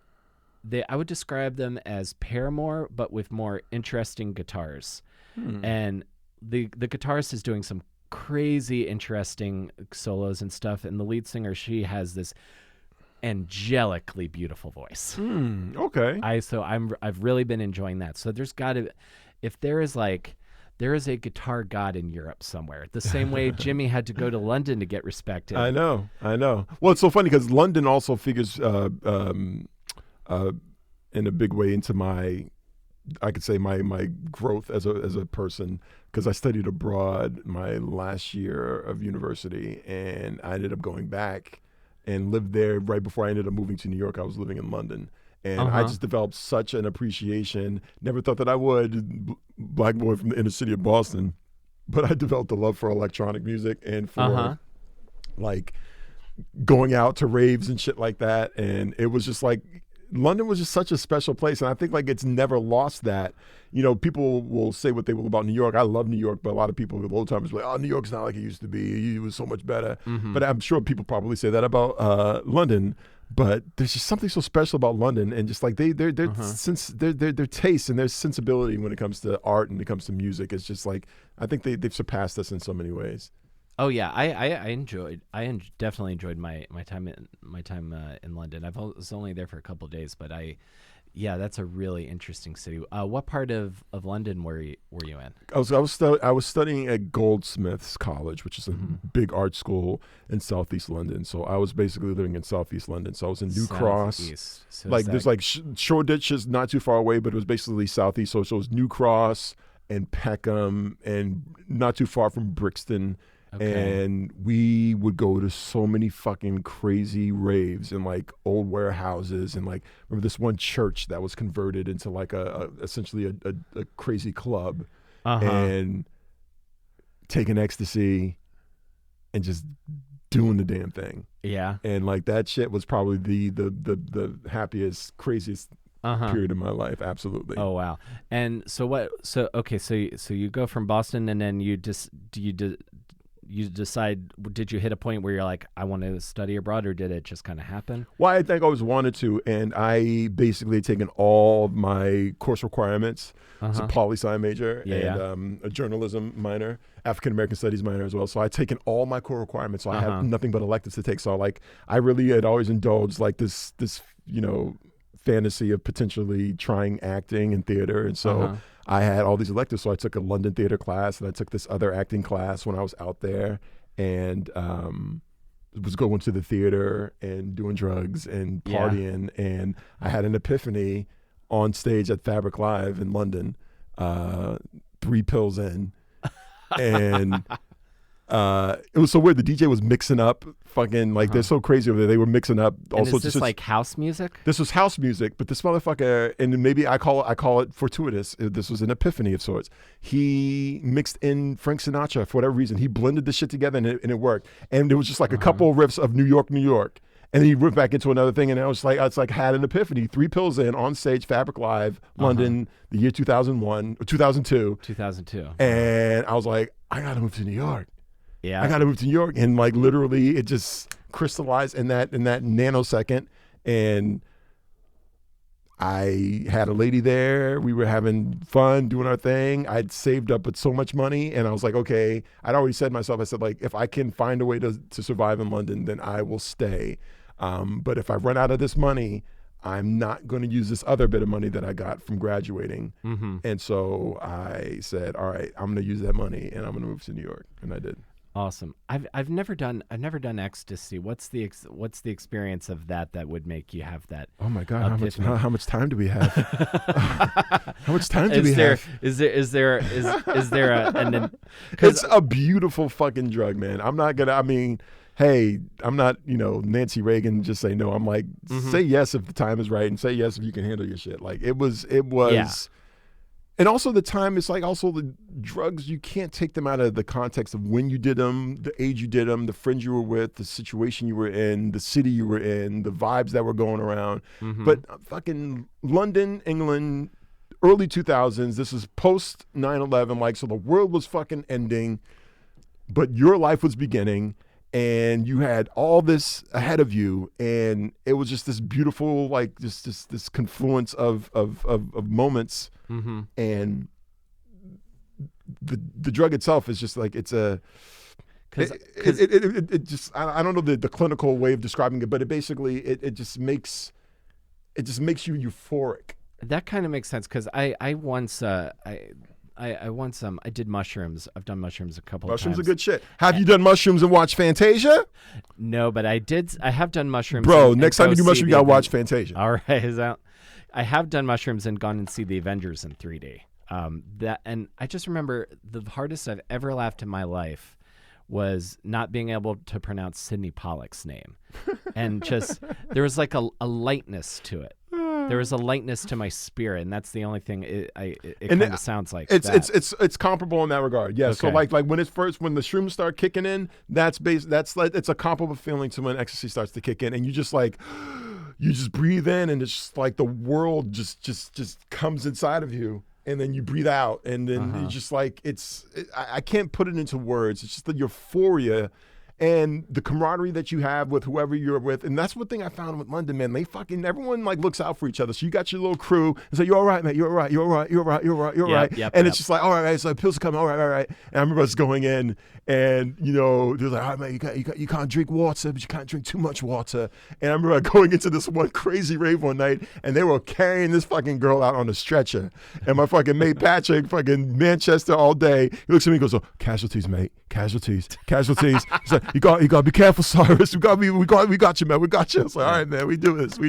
would describe them as Paramore, but with more interesting guitars, and the guitarist is doing some crazy interesting solos and stuff, and the lead singer, she has this angelically beautiful voice. Okay. I've really been enjoying that. So there's got to, if there is a guitar god in Europe somewhere, the same way Jimmy had to go to London to get respected. I know. Well, it's so funny because London also figures in a big way into my growth as a person, because I studied abroad my last year of university, and I ended up going back and lived there right before I ended up moving to New York. I was living in London. And I just developed such an appreciation. Never thought that I would, black boy from the inner city of Boston, but I developed a love for electronic music and for like going out to raves and shit like that. And it was just like, London was just such a special place. And I think like it's never lost that. You know, people will say what they will about New York. I love New York, but a lot of people, the old timers, like, oh, New York's not like it used to be. It was so much better. But I'm sure people probably say that about London. But there's just something so special about London, and just like their taste and their sensibility when it comes to art and when it comes to music is just like, I think they've surpassed us in so many ways. Oh yeah, I definitely enjoyed my time in London. I was only there for a couple of days, but that's a really interesting city. What part of London were you in? I was studying at Goldsmiths College, which is a big art school in Southeast London. So I was basically living in Southeast London. So I was in New Cross. So like there's like Shoreditch is not too far away, but it was basically Southeast. So it was New Cross and Peckham and not too far from Brixton. Okay. And we would go to so many fucking crazy raves and like old warehouses, and like remember this one church that was converted into like essentially a crazy club, and taking ecstasy and just doing the damn thing. Yeah. And like that shit was probably the happiest, craziest period of my life. Absolutely. Oh wow. And so you go from Boston, and then you decide? Did you hit a point where you're like, I want to study abroad, or did it just kind of happen? Well, I think I always wanted to, and I basically had taken all of my course requirements. It's a poli-sci major and a journalism minor, African American studies minor as well. So I'd taken all my core requirements. So I have nothing but electives to take. So like I really had always indulged like this fantasy of potentially trying acting and theater. And so I had all these electives. So I took a London theater class, and I took this other acting class when I was out there, and was going to the theater and doing drugs and partying. And I had an epiphany on stage at Fabric Live in London, 3 pills in. And it was so weird. The DJ was mixing up fucking like they're so crazy over there. They were mixing up all and sorts is this of like house music? This was house music, but this motherfucker, and maybe I call it fortuitous. This was an epiphany of sorts. He mixed in Frank Sinatra for whatever reason. He blended the shit together, and it worked. And it was just like a couple of riffs of New York, New York. And then he went back into another thing, and I was like, had an epiphany. 3 pills in, on stage, Fabric Live, London, the year 2001 or 2002. 2002. And I was like, I gotta move to New York. Yeah, I gotta move to New York, and like literally, it just crystallized in that nanosecond. And I had a lady there. We were having fun, doing our thing. I'd saved up with so much money, and I was like, okay. I'd already said to myself, I said, like, if I can find a way to survive in London, then I will stay. But if I run out of this money, I'm not going to use this other bit of money that I got from graduating. And so I said, all right, I'm going to use that money, and I'm going to move to New York, and I did. Awesome. I've never done ecstasy. What's the experience of that would make you have that? Oh my God! How much time do we have? How much time do we have? Is there a? It's a beautiful fucking drug, man. I'm not gonna. I mean, hey, I'm not, Nancy Reagan, just say no. I'm like, say yes if the time is right, and say yes if you can handle your shit. Like it was. Yeah. And also the time is like also the drugs, you can't take them out of the context of when you did them, the age you did them, the friends you were with, the situation you were in, the city you were in, the vibes that were going around. But fucking London, England, early 2000s, this is post 9/11, like, so the world was fucking ending, but your life was beginning. And you had all this ahead of you, and it was just this beautiful, like this confluence of moments. And the drug itself is just like it just I don't know the clinical way of describing it, but it just makes you euphoric. That kind of makes sense because I once I did mushrooms. I've done mushrooms a couple of times. Mushrooms are good shit. Have you done mushrooms and watched Fantasia? No, but I have done mushrooms. Bro, next time you do mushrooms, you gotta watch Fantasia. All right, I have done mushrooms and gone and see the Avengers in 3D. And I just remember the hardest I've ever laughed in my life was not being able to pronounce Sidney Pollack's name, and just there was like a lightness to it. There was a lightness to my spirit, and that's the only thing it kind of sounds like. It's comparable in that regard. Yeah. Okay. So like when the shrooms start kicking in, it's a comparable feeling to when ecstasy starts to kick in, and you just breathe in, and it's just like the world just comes inside of you, and then you breathe out, and then you just like I can't put it into words. It's just the euphoria and the camaraderie that you have with whoever you're with. And that's one thing I found with London, man. Everyone like looks out for each other. So you got your little crew and say, you're all right, man. You're all right. You're all right. You're all right. You're all right. You're all right. It's just like, all right, so pills are coming. All right. And I remember us going in, and they're like, all right, man, you can't drink water, but you can't drink too much water. And I remember going into this one crazy rave one night, and they were carrying this fucking girl out on a stretcher. And my fucking mate Patrick, fucking Manchester all day, he looks at me and goes, oh, casualties, mate. Casualties. He's like, you got to be careful, Cyrus. We got you, man. We got you. I was like, all right, man, we doing this.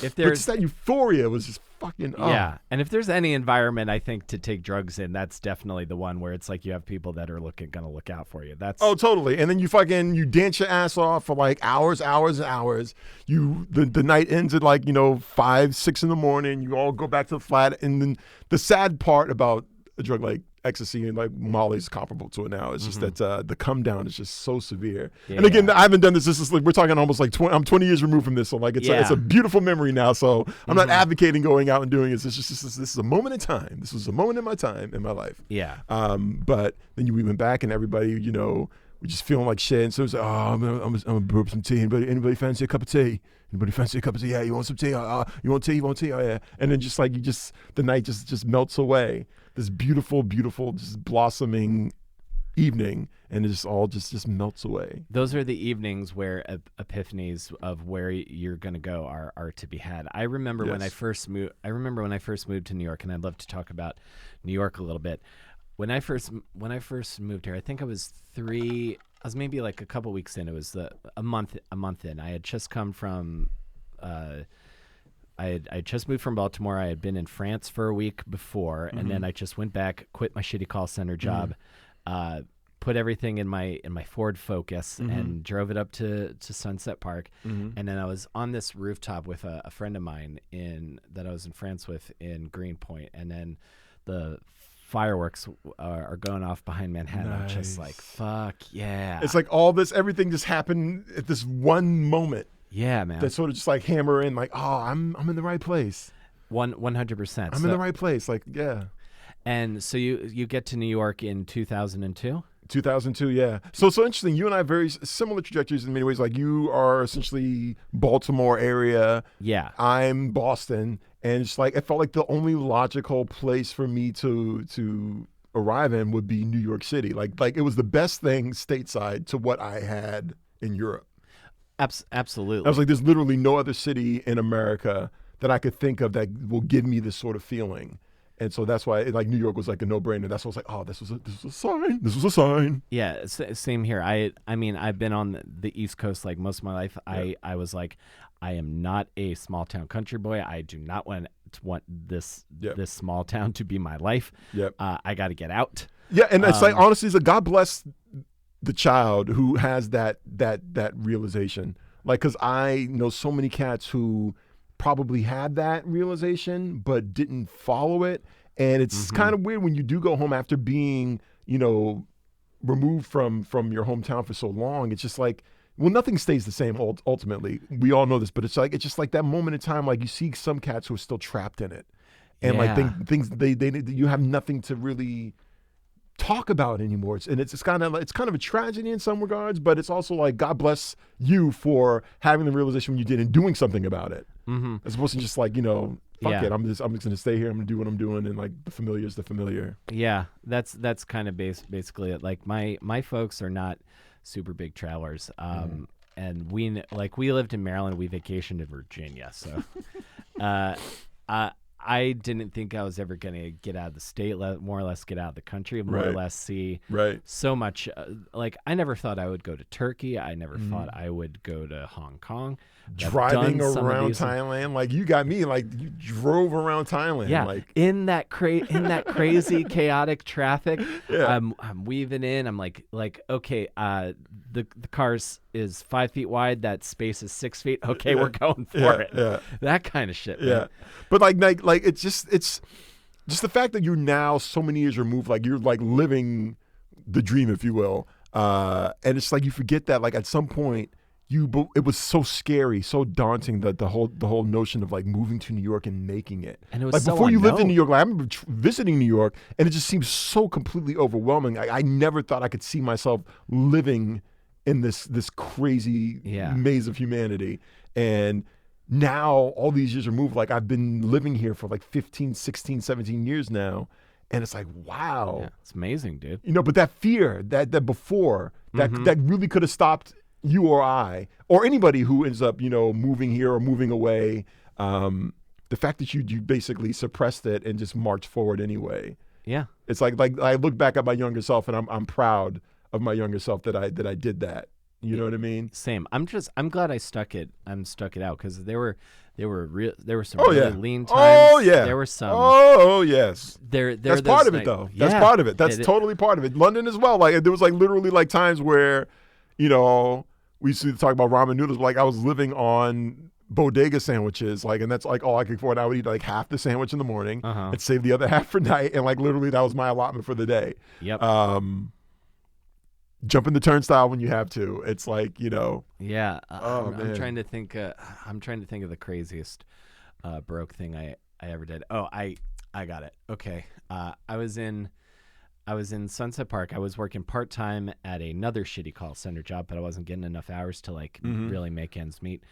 If there's just that euphoria was just fucking yeah. And if there's any environment I think to take drugs in, that's definitely the one where it's like you have people that are gonna look out for you. That's totally. And then you dance your ass off for like hours. The night ends at like 5, 6 in the morning. You all go back to the flat, and then the sad part about a drug like ecstasy and like Molly is comparable to it now. It's just that the come down is just so severe. Yeah. And again, I haven't done this. This is like we're talking almost like 20. I'm 20 years removed from this, so like it's a beautiful memory now. So I'm not advocating going out and doing it. It's just this is a moment in time. This was a moment in my time in my life. Yeah. But then we went back, and everybody, we we're just feeling like shit. And so it's like, I'm gonna brew up some tea. Anybody fancy a cup of tea? Anybody fancy a cup of tea? Yeah, you want some tea? You want tea? You want tea? Oh yeah. And then just like the night just melts away. This beautiful, beautiful, just blossoming evening, and it just all just melts away. Those are the evenings where epiphanies of where you're going to go are to be had. I remember when I first moved. I remember when I first moved to New York, and I'd love to talk about New York a little bit. When I first moved here, I think I was maybe like a couple weeks in. It was a month in. I had just come from I had just moved from Baltimore. I had been in France for a week before, and then I just went back, quit my shitty call center job, put everything in my Ford Focus, and drove it up to Sunset Park. And then I was on this rooftop with a friend of mine that I was in France with in Greenpoint, and then the fireworks are going off behind Manhattan. Nice. I'm just like, fuck yeah. It's like everything just happened at this one moment. Yeah, man. That sort of just like hammer in, like, oh, I'm in the right place. 100%. I'm in the right place. Like, yeah. And so you get to New York in 2002? 2002, yeah. So interesting. You and I have very similar trajectories in many ways. Like, you are essentially Baltimore area. Yeah. I'm Boston. And it's like, it felt like the only logical place for me to arrive in would be New York City. Like it was the best thing stateside to what I had in Europe. Absolutely. I was like, there's literally no other city in America that I could think of that will give me this sort of feeling. And so that's why like New York was like a no-brainer. That's why I was like, oh, this was a sign. This was a sign. Yeah, same here. I mean, I've been on the East Coast like most of my life. Yeah. I was like, I am not a small town country boy. I do not want this small town to be my life. Yep. I got to get out. Yeah, and it's like, honestly, it's like, God bless the child who has that realization. Like, because I know so many cats who probably had that realization but didn't follow it, and it's kind of weird when you do go home after being, removed from your hometown for so long. It's just like, well, nothing stays the same ultimately. We all know this, but it's just like that moment in time, like you see some cats who are still trapped in it, and like things they you have nothing to really talk about anymore. It's kind of a tragedy in some regards, but it's also like, God bless you for having the realization when you did and doing something about it, as opposed to just like, fuck it, I'm just gonna stay here, I'm gonna do what I'm doing, and like the familiar is the familiar. Yeah, that's kind of basically it. Like my folks are not super big travelers, and we lived in Maryland, we vacationed in Virginia, so I didn't think I was ever going to get out of the state, more or less get out of the country, more or less see so much. Like, I never thought I would go to Turkey. I never thought I would go to Hong Kong. Driving around Thailand, like you got me, like you drove around Thailand. Yeah, like in that crazy, chaotic traffic. Yeah. I'm weaving in. I'm like, okay, the car's is 5 feet wide. That space is 6 feet. Okay, we're going for it. Yeah, that kind of shit. Man. Yeah, but like it's just the fact that you're now so many years removed. Like you're like living the dream, if you will. And it's like you forget that like at some point. It was so scary, so daunting, that the whole notion of like moving to New York and making it. And it was like before you lived in New York. Like, I remember visiting New York, and it just seemed so completely overwhelming. I never thought I could see myself living in this crazy maze of humanity. And now all these years removed, like I've been living here for like 15, 16, 17 years now. And it's like, wow. Yeah, it's amazing, dude. But that fear that before, that really could have stopped you or I, or anybody who ends up, moving here or moving away, the fact that you basically suppressed it and just marched forward anyway. Yeah. It's like I look back at my younger self and I'm proud of my younger self that I did that. You know what I mean? Same. I'm glad I stuck it out, because there were some really lean times. Oh yeah. There were some. Oh yes. That's part of it though. Yeah. That's part of it. That's totally part of it. London as well. Like there was like literally like times where, we used to talk about ramen noodles. Like I was living on bodega sandwiches, like, and that's like all I could afford. I would eat like half the sandwich in the morning and save the other half for night, and like literally that was my allotment for the day. Yep. Jump in the turnstile when you have to. It's like Yeah. I'm trying to think. I'm trying to think of the craziest broke thing I ever did. Oh, I got it. Okay. I was in in Sunset Park. I was working part-time at another shitty call center job, but I wasn't getting enough hours to like really make ends meet.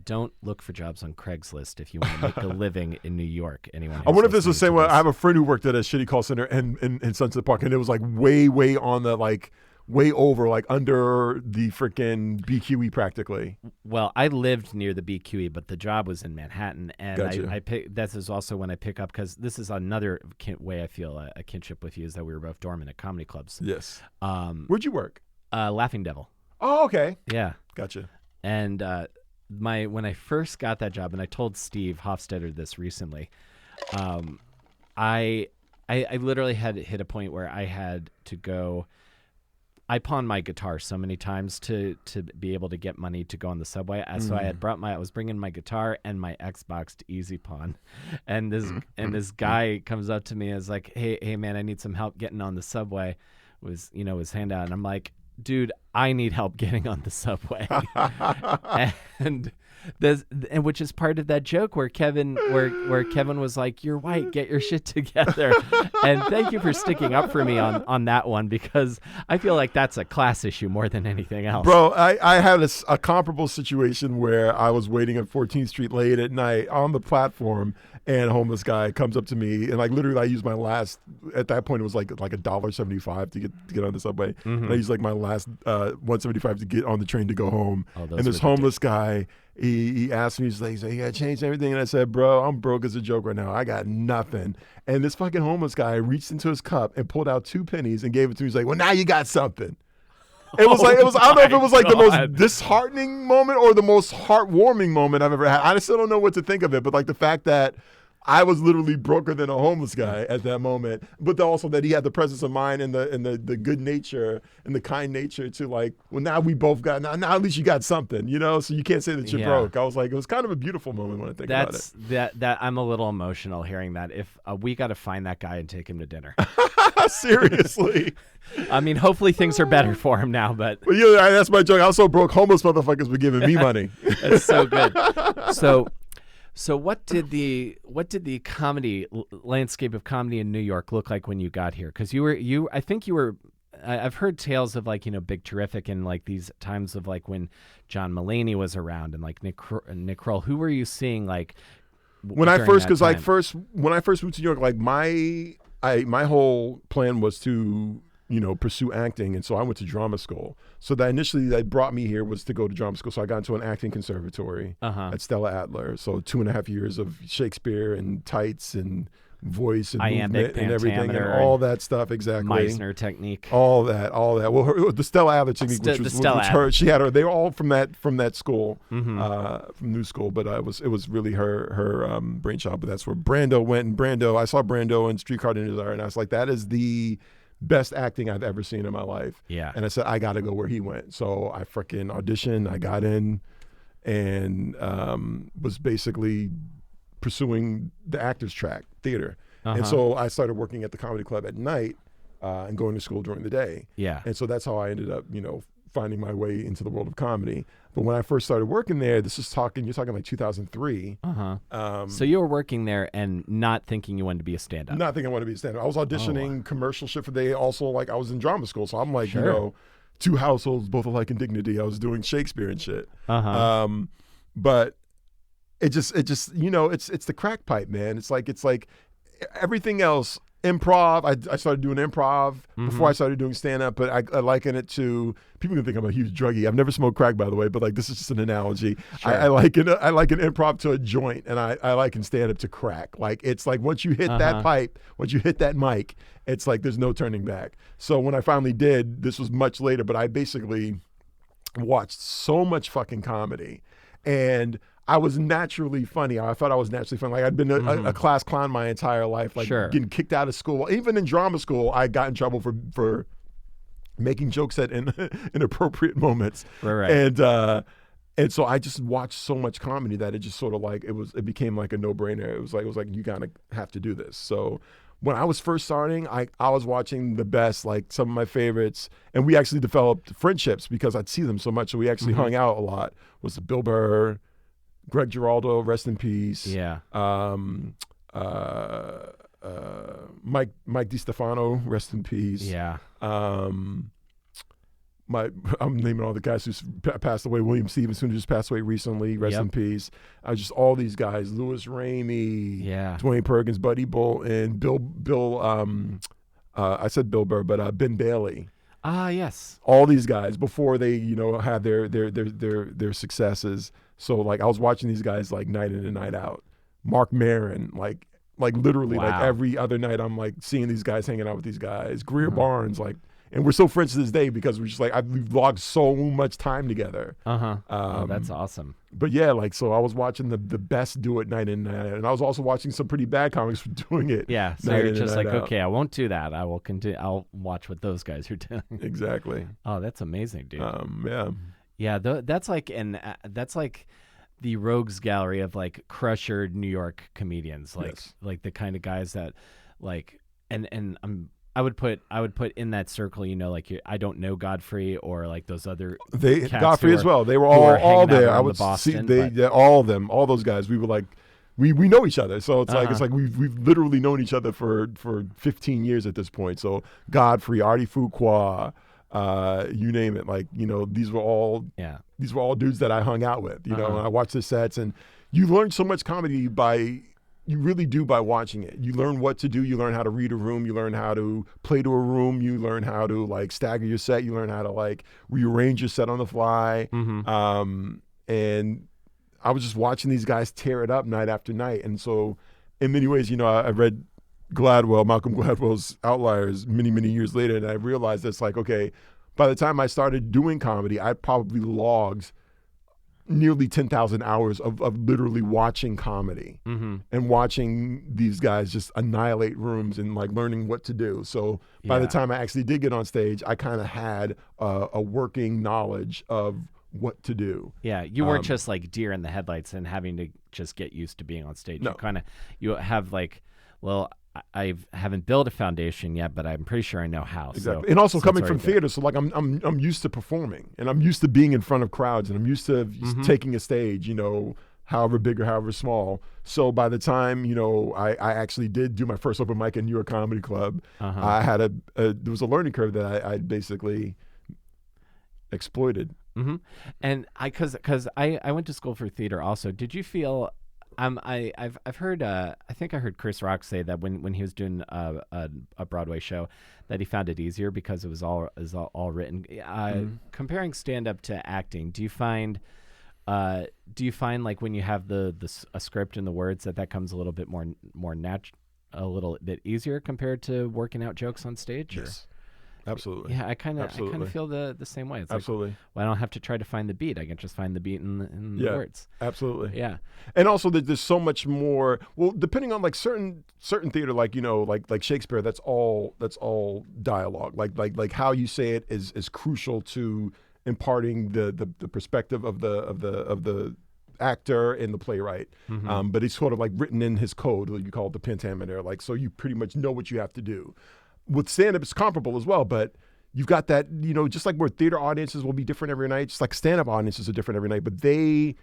Don't look for jobs on Craigslist if you want to make a living in New York. Anyone? I wonder if this was the same way. I have a friend who worked at a shitty call center in Sunset Park, and it was like way on the like way over, like under the freaking BQE practically. Well, I lived near the BQE, but the job was in Manhattan, and Gotcha. I pick. This is also when I pick up because this is another way I feel a kinship with you is that we were both dormant at comedy clubs. Yes. Where'd you work? Laughing Devil. Oh, okay. Yeah. Gotcha. And when I first got that job, and I told Steve Hofstetter this recently, I literally had hit a point where I had to go. I pawned my guitar so many times to be able to get money to go on the subway. So I had I was bringing my guitar and my Xbox to Easy Pawn, and this guy comes up to me and is like, hey man, I need some help getting on the subway. Was his hand out, and I'm like, dude, I need help getting on the subway. and which is part of that joke where Kevin was like, you're white, get your shit together. And thank you for sticking up for me on that one, because I feel like that's a class issue more than anything else. Bro, I had a comparable situation where I was waiting at 14th Street late at night on the platform, and a homeless guy comes up to me, and like literally I used my last, at that point it was like $1.75 to get on the subway. And I used like my last $1.75 to get on the train to go home. And this homeless guy, he asked me, he's like, you gotta change everything. And I said, bro, I'm broke as a joke right now. I got nothing. And this fucking homeless guy reached into his cup and pulled out 2 pennies and gave it to me. He's like, well, now you got something. I don't know if it was like the most disheartening moment or the most heartwarming moment I've ever had. I still don't know what to think of it, but like the fact that I was literally broker than a homeless guy at that moment, but also that he had the presence of mind and the good nature and the kind nature to like, well, now we both got, now at least you got something, so you can't say that you're broke. I was like, it was kind of a beautiful moment when I think about it. That I'm a little emotional hearing that. If we got to find that guy and take him to dinner. Seriously. I mean, hopefully things are better for him now, but that's my joke. I was so broke, homeless motherfuckers were giving me money. That's so good. So what did the comedy landscape of comedy in New York look like when you got here? Because I think you were. I've heard tales of like Big Terrific and like these times of like when John Mulaney was around and like Nick Kroll. Who were you seeing like when I first when I first moved to New York? Like my whole plan was to pursue acting, and so I went to drama school. So that initially that brought me here was to go to drama school. So I got into an acting conservatory at Stella Adler. So 2.5 years of Shakespeare and tights and voice and movement and everything and all that stuff. Exactly. Meisner technique. All that. Well, the Stella Adler technique, she had her. They were all from that school, from New School. But it was really her brainchild. But that's where Brando went. And I saw Brando in Streetcar Named Desire, and I was like, that is the best acting I've ever seen in my life. Yeah. And I said, I got to go where he went. So I freaking auditioned. I got in and was basically pursuing the actors track, theater. And so I started working at the comedy club at night and going to school during the day. Yeah. And so that's how I ended up, finding my way into the world of comedy. But when I first started working there, you're talking like 2003. So you were working there and not thinking you wanted to be a stand-up. Not thinking I wanted to be a stand-up. I was auditioning commercial shit for they also like I was in drama school. So I'm like, two households, both alike in dignity. I was doing Shakespeare and shit. But it just it's the crack pipe, man. It's like everything else. Improv. I started doing improv before I started doing stand-up, but I liken it to, people can think I'm a huge druggie. I've never smoked crack, by the way, but like this is just an analogy. Sure. I liken improv to a joint, and I liken stand-up to crack. Like it's like once you hit that pipe, once you hit that mic, it's like there's no turning back. So when I finally did, this was much later, but I basically watched so much fucking comedy, and I was naturally funny. I thought I was naturally funny. Like I'd been a class clown my entire life, like getting kicked out of school. Even in drama school, I got in trouble for making jokes at inappropriate moments. Right. And so I just watched so much comedy that it just sort of like it became like a no-brainer. It was like you gotta have to do this. So when I was first starting, I was watching the best, like some of my favorites, and we actually developed friendships because I'd see them so much. So we actually hung out a lot. Was the Bill Burr, Greg Giraldo, rest in peace. Yeah. Mike DiStefano, rest in peace. Yeah. I'm naming all the guys who's passed away. William Stevenson, who just passed away recently, rest in peace. Just all these guys, Louis Ramey, Dwayne Perkins, Buddy Bolton, Bill. I said Bill Burr, but Ben Bailey. Ah, yes. All these guys before they, had their successes. So like I was watching these guys like night in and night out. Mark Maron, like literally like every other night I'm like seeing these guys, hanging out with these guys. Greer Barnes, like, and we're so friends to this day because we're just like we've logged so much time together. That's awesome. But yeah, like so I was watching the best do it night in and night out, and I was also watching some pretty bad comics for doing it. Yeah, so you're just like, okay, I won't do that. I will continue. I'll watch what those guys are doing. Exactly. Oh, that's amazing, dude. Yeah. That's like that's like the rogues gallery of like crusher New York comedians, like the kind of guys that like and I would put in that circle, like I don't know Godfrey or like those other Godfrey as well. They were all there. I would see all of them, all those guys. We were like, we know each other, so it's like we've literally known each other for 15 years at this point. So Godfrey, Artie Fuqua, you name it. Like these were all dudes that I hung out with. And I watched the sets, and you learn so much comedy you really do by watching it. You learn what to do. You learn how to read a room. You learn how to play to a room. You learn how to like stagger your set. You learn how to like rearrange your set on the fly. And I was just watching these guys tear it up night after night. And so in many ways, I read Malcolm Gladwell's Outliers many, many years later, and I realized it's like, okay, by the time I started doing comedy, I probably logged nearly 10,000 hours of literally watching comedy and watching these guys just annihilate rooms and like learning what to do. So by the time I actually did get on stage, I kind of had a working knowledge of what to do. Yeah, you weren't just like deer in the headlights and having to just get used to being on stage. No. You have like, well, I haven't built a foundation yet, but I'm pretty sure I know how. Exactly, so, and also coming from theater, so like I'm used to performing, and I'm used to being in front of crowds, and I'm used to taking a stage, however big or however small. So by the time I actually did do my first open mic in New York Comedy Club, I had there was a learning curve that I basically exploited. And because I went to school for theater also. Did you feel? I've heard I think I heard Chris Rock say that when he was doing a Broadway show that he found it easier because it was all written. Comparing stand up to acting, do you find like when you have a script and the words that comes a little bit more natural, a little bit easier compared to working out jokes on stage? Yes. Absolutely. Yeah, I kind of feel the same way. It's absolutely. Like, well, I don't have to try to find the beat. I can just find the beat in the words. Absolutely. Yeah. And also there's so much more. Well, depending on like certain theater, like like Shakespeare, that's all dialogue. Like how you say it is crucial to imparting the perspective of the actor and the playwright. But it's sort of like written in his code. You call it the pentameter. Like so, you pretty much know what you have to do. With stand-up, it's comparable as well, but you've got that, just like where theater audiences will be different every night, just like stand-up audiences are different every night, but it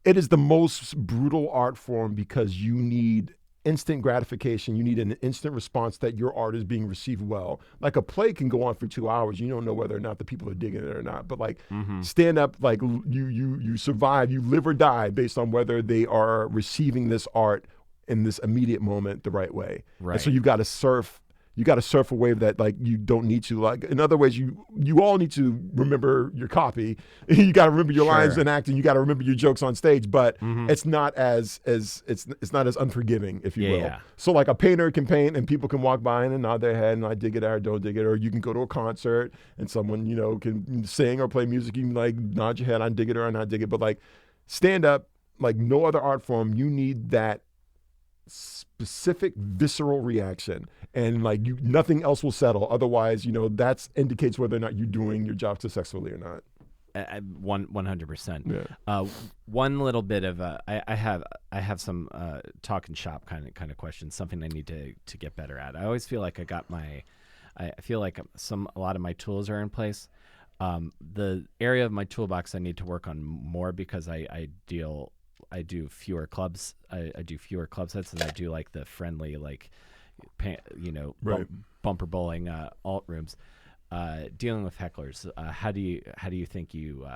is the most brutal art form because you need instant gratification. You need an instant response that your art is being received well. Like a play can go on for 2 hours. You don't know whether or not the people are digging it or not, but like stand-up, like you survive, you live or die based on whether they are receiving this art in this immediate moment the right way. Right. And so you've got to surf a wave that like you don't need to. Like in other ways, you all need to remember your copy. You got to remember your lines in acting. You got to remember your jokes on stage. But it's not as it's not as unforgiving, if you will. Yeah. So like a painter can paint and people can walk by and nod their head and I dig it or don't dig it. Or you can go to a concert and someone can sing or play music. You can like nod your head, I dig it or I not dig it. But like stand up, like no other art form, you need that specific visceral reaction, and like nothing else will settle. Otherwise, that indicates whether or not you're doing your job successfully or not. 100%. Yeah. One little bit of I have some talk and shop kind of questions. Something I need to get better at. I always feel like I feel like a lot of my tools are in place. The area of my toolbox I need to work on more because I do fewer clubs. I do fewer club sets, and I do like the friendly, like, Right. bumper bowling alt rooms. Dealing with hecklers, how do you think you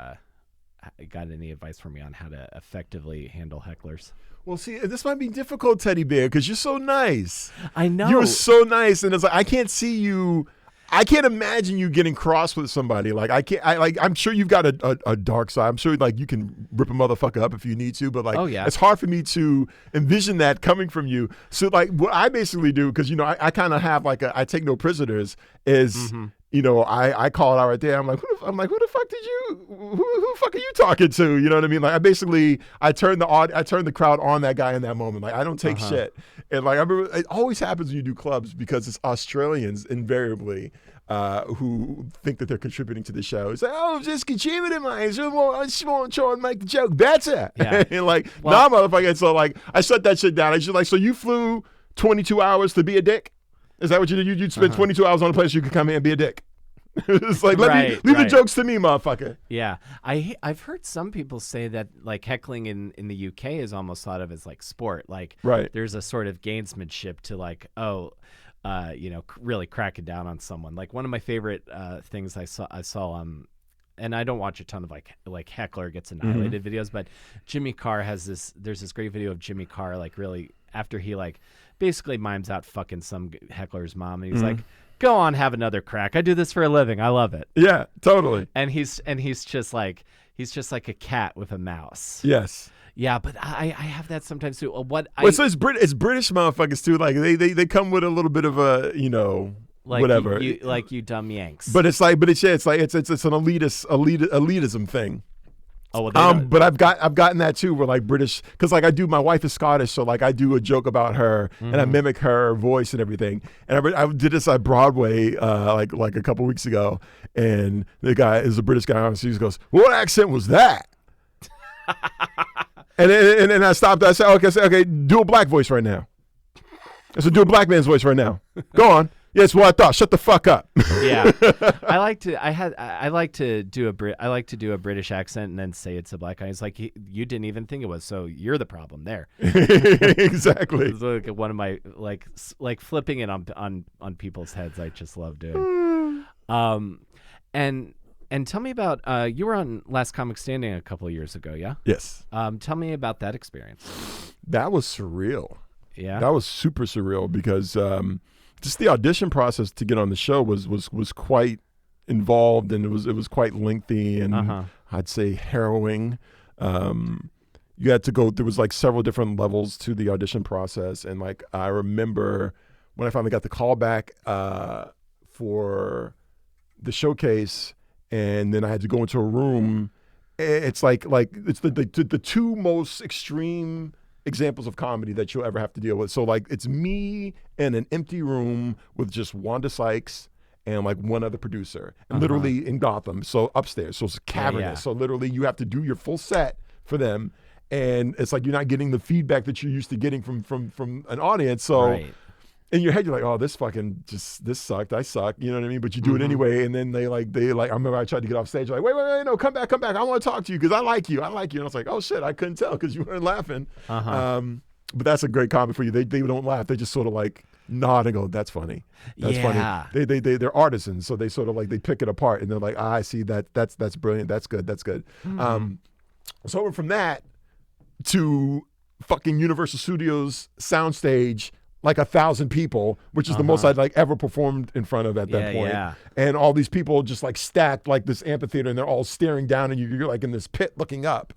got any advice for me on how to effectively handle hecklers? Well, see, this might be difficult, Teddy Bear, because you're so nice. I know. You're so nice, and it's like I can't see you. I can't imagine you getting cross with somebody. Like I can't. I'm sure you've got a dark side. I'm sure like you can rip a motherfucker up if you need to. But like, it's hard for me to envision that coming from you. So like, what I basically do, because I kind of have like I take no prisoners. Is I call it out right there. I'm like, who the fuck did you? Who the fuck are you talking to? You know what I mean? Like I turn the crowd on that guy in that moment. Like I don't take shit. And like I remember, it always happens when you do clubs because it's Australians invariably who think that they're contributing to the show. It's like, oh, just contributing, man. I just want to try and make the joke better. Yeah. And like, nah, motherfucker. So like, I shut that shit down. I just like, so you flew 22 hours to be a dick? Is that what you did? You'd spend 22 hours on a place you could come here and be a dick. It's like, leave the jokes to me, motherfucker. Yeah. I've heard some people say that like heckling in the UK is almost thought of as like sport. Like there's a sort of gamesmanship to like, really cracking down on someone. Like one of my favorite things I saw and I don't watch a ton of like heckler gets annihilated videos, but Jimmy Carr there's this great video of Jimmy Carr like really after he like basically mimes out fucking some heckler's mom, and he's like, go on, have another crack. I do this for a living. I love it. Yeah, totally. And he's just like a cat with a mouse. Yes. Yeah, but I have that sometimes too. So it's British motherfuckers too. Like they come with a little bit of a like whatever. You dumb Yanks. But it's an elitism thing. Oh, well, but I've gotten that too. Where like British, because like my wife is Scottish, so like I do a joke about her and I mimic her voice and everything. And I did this at Broadway like a couple weeks ago, and the guy is a British guy on stage. He goes, "What accent was that?" and then I stopped. I said, "Okay, do a black voice right now." I said, "Do a black man's voice right now." Go on. Yes, what I thought. Shut the fuck up. Yeah, I like to do a British accent and then say it's a black guy. It's like you didn't even think it was, so you're the problem there. Exactly. It's like one of my like flipping it on people's heads. I just love doing. And tell me about you were on Last Comic Standing a couple of years ago, yeah? Yes. Tell me about that experience. That was surreal. Yeah. That was super surreal because. Just the audition process to get on the show was quite involved, and it was quite lengthy and I'd say harrowing. You had to go. There was like several different levels to the audition process, and like I remember when I finally got the call back for the showcase, and then I had to go into a room. It's like it's the two most extreme examples of comedy that you'll ever have to deal with. So like it's me in an empty room with just Wanda Sykes and like one other producer, and literally in Gotham. So upstairs, so it's cavernous. Yeah. So literally you have to do your full set for them, and it's like you're not getting the feedback that you're used to getting from an audience. So in your head you're like, oh, this sucked. I suck. You know what I mean? But you do it anyway, and then they like. I remember I tried to get off stage. Like, wait, no, come back. I want to talk to you because I like you. And I was like, oh shit, I couldn't tell because you weren't laughing. But that's a great comment for you. They don't laugh. They just sort of like nod and go, that's funny. That's funny. They're artisans, so they sort of like they pick it apart and they're like, I see that. That's brilliant. That's good. So from that to fucking Universal Studios soundstage. Like 1,000 people, which is the most I'd like ever performed in front of at that point. Yeah. And all these people just like stacked like this amphitheater, and they're all staring down, and you're like in this pit looking up.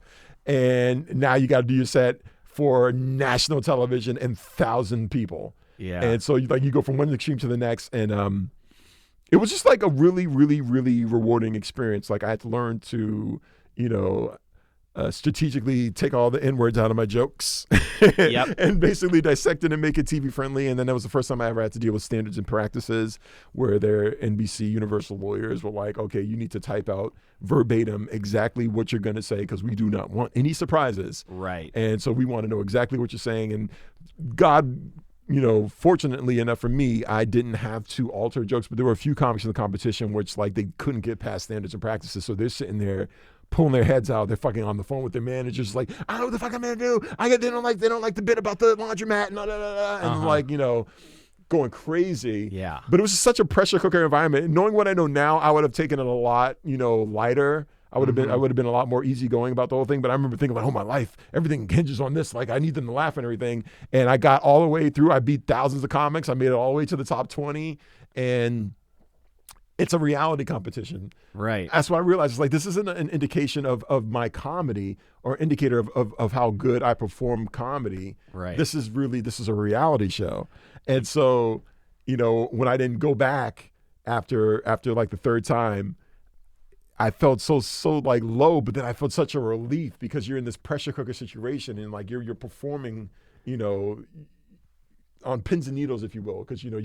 And now you got to do your set for national television and 1,000 people. Yeah. And so you go from one extreme to the next, and it was just like a really, really, really rewarding experience. Like I had to learn to, strategically take all the N-words out of my jokes and basically dissect it and make it TV friendly. And then that was the first time I ever had to deal with standards and practices where their NBC Universal lawyers were like, okay, you need to type out verbatim exactly what you're going to say because we do not want any surprises. Right. And so we want to know exactly what you're saying. And God, fortunately enough for me, I didn't have to alter jokes, but there were a few comics in the competition where it's like they couldn't get past standards and practices. So they're sitting there pulling their heads out. They're fucking on the phone with their managers like, I don't know what the fuck I'm gonna do. They don't like the bit about the laundromat and going crazy. Yeah. But it was such a pressure cooker environment. And knowing what I know now, I would have taken it a lot, lighter. I would have been a lot more easygoing about the whole thing. But I remember thinking like, oh, my life, everything hinges on this. Like I need them to laugh and everything. And I got all the way through. I beat thousands of comics. I made it all the way to the top 20. And it's a reality competition. Right. That's what I realized. It's like, this isn't an indication of my comedy or indicator of how good I perform comedy. Right. This is a reality show. And so, when I didn't go back after like the third time, I felt so like low, but then I felt such a relief because you're in this pressure cooker situation and like you're performing, on pins and needles, if you will, because you're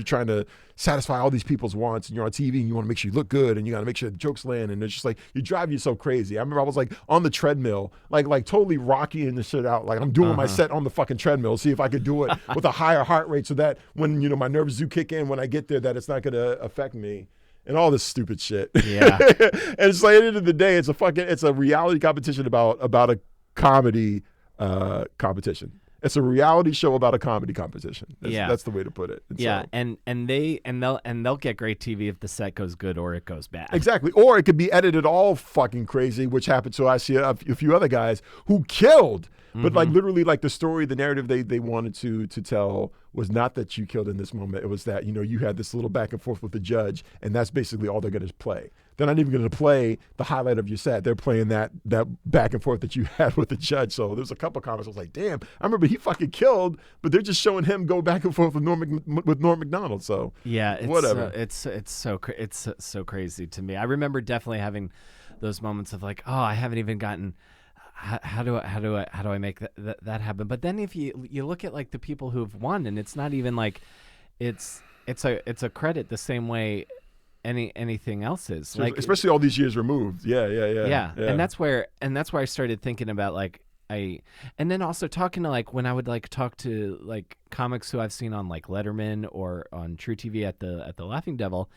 trying to satisfy all these people's wants, and you're on TV and you want to make sure you look good and you got to make sure the jokes land, and it's just like you drive you so crazy. I remember I was like on the treadmill, like totally rocking the shit out, like I'm doing my set on the fucking treadmill, see if I could do it with a higher heart rate, so that when my nerves do kick in when I get there, that it's not gonna affect me. And all this stupid shit. Yeah. And it's like at the end of the day, it's a reality competition about a comedy competition. It's a reality show about a comedy competition. That's the way to put it. And yeah, so, they'll get great TV if the set goes good or it goes bad. Exactly. Or it could be edited all fucking crazy, which happened to I see a few other guys who killed. But like literally, like the story, the narrative they wanted to tell was not that you killed in this moment. It was that you had this little back and forth with the judge, and that's basically all they're going to play. They're not even going to play the highlight of your set. They're playing that back and forth that you had with the judge. So there's a couple of comments. I was like, damn, I remember he fucking killed, but they're just showing him go back and forth with Norm Macdonald. So yeah, whatever. It's so crazy to me. I remember definitely having those moments of like, oh, I haven't even gotten. How do I make that happen? But then if you look at like the people who've won, and it's not even like it's a credit the same way anything else is. So like especially all these years removed. Yeah. And that's where I started thinking about like and then also talking to like when I would like talk to like comics who I've seen on like Letterman or on True TV at the Laughing Devil.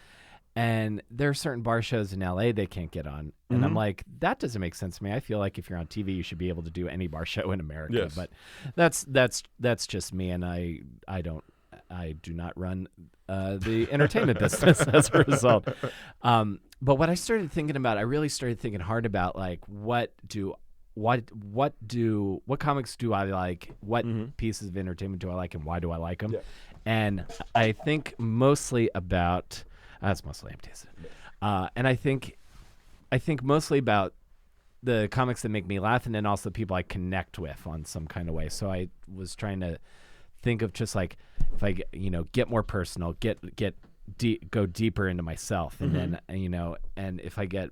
And there are certain bar shows in LA they can't get on. And I'm like, that doesn't make sense to me. I feel like if you're on TV, you should be able to do any bar show in America. Yes. But that's just me, and I do not run the entertainment business as a result. But what I started thinking about, I really started thinking hard about like what comics do I like? What pieces of entertainment do I like, and why do I like them? Yeah. And I think mostly about that's mostly empty. And I think mostly about the comics that make me laugh, and then also people I connect with on some kind of way. So I was trying to think of just like if I get more personal, go deeper into myself, and then and if I get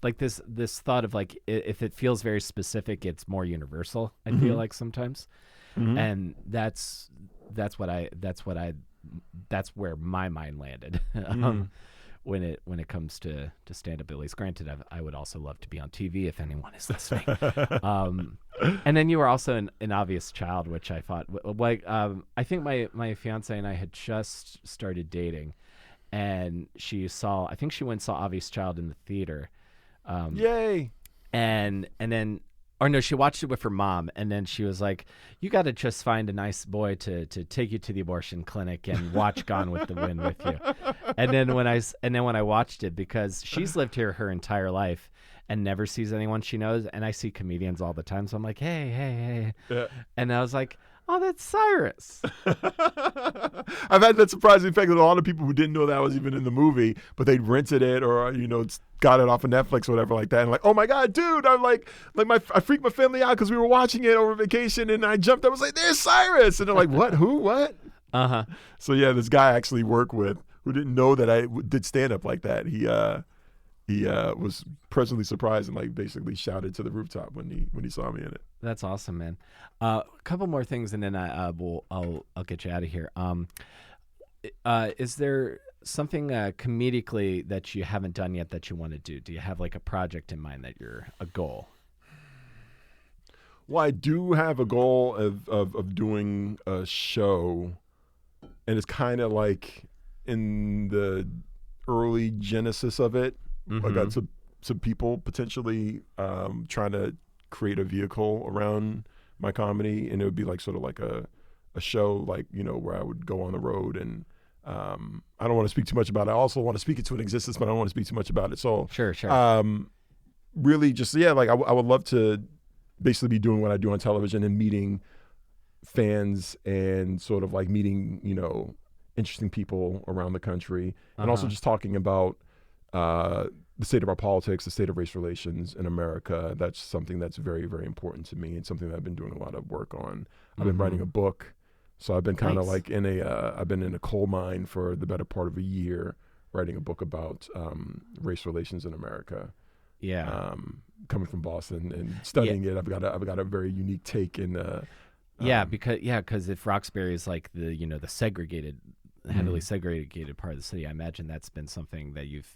like this thought of like if it feels very specific, it's more universal. I feel like sometimes, and that's where my mind landed when it comes to stand-up abilities. Granted, I would also love to be on TV if anyone is listening. And then you were also an obvious child, which I thought like I think my fiance and I had just started dating, and I think she went and saw Obvious Child in the theater. Yay! And then. Or no, she watched it with her mom, and then she was like, "You got to just find a nice boy to take you to the abortion clinic and watch Gone with the Wind with you." And then when I watched it, because she's lived here her entire life and never sees anyone she knows, and I see comedians all the time, so I'm like, "Hey," yeah. And I was like, "Oh, that's Cyrus." I've had that surprising effect with a lot of people who didn't know that was even in the movie, but they'd rented it or got it off of Netflix or whatever like that, and like, oh my god, dude, I'm like I freaked my family out because we were watching it over vacation, and I jumped. I was like, "There's Cyrus," and they're like, "What? Who? What?" So yeah, this guy I actually worked with who didn't know that I did stand up like that. He was pleasantly surprised and like basically shouted to the rooftop when he saw me in it. That's awesome, man. A couple more things, and then I'll get you out of here. Is there something comedically that you haven't done yet that you want to do? Do you have like a project in mind that you're a goal? Well, I do have a goal of doing a show, and it's kind of like in the early genesis of it. I got some people potentially trying to create a vehicle around my comedy, and it would be like sort of like a a show like, where I would go on the road, and I don't want to speak too much about it. I also want to speak it to an existence, but I don't want to speak too much about it. So Sure. really just, like I would love to basically be doing what I do on television and meeting fans and sort of like meeting, interesting people around the country, and also just talking about the state of our politics, the state of race relations in America. That's something that's very, very important to me, and something that I've been doing a lot of work on. I've been writing a book, so I've been kind of like I've been in a coal mine for the better part of a year, writing a book about race relations in America. Yeah. Coming from Boston and studying it, I've got a very unique take in. Because if Roxbury is like the segregated, heavily segregated part of the city, I imagine that's been something that you've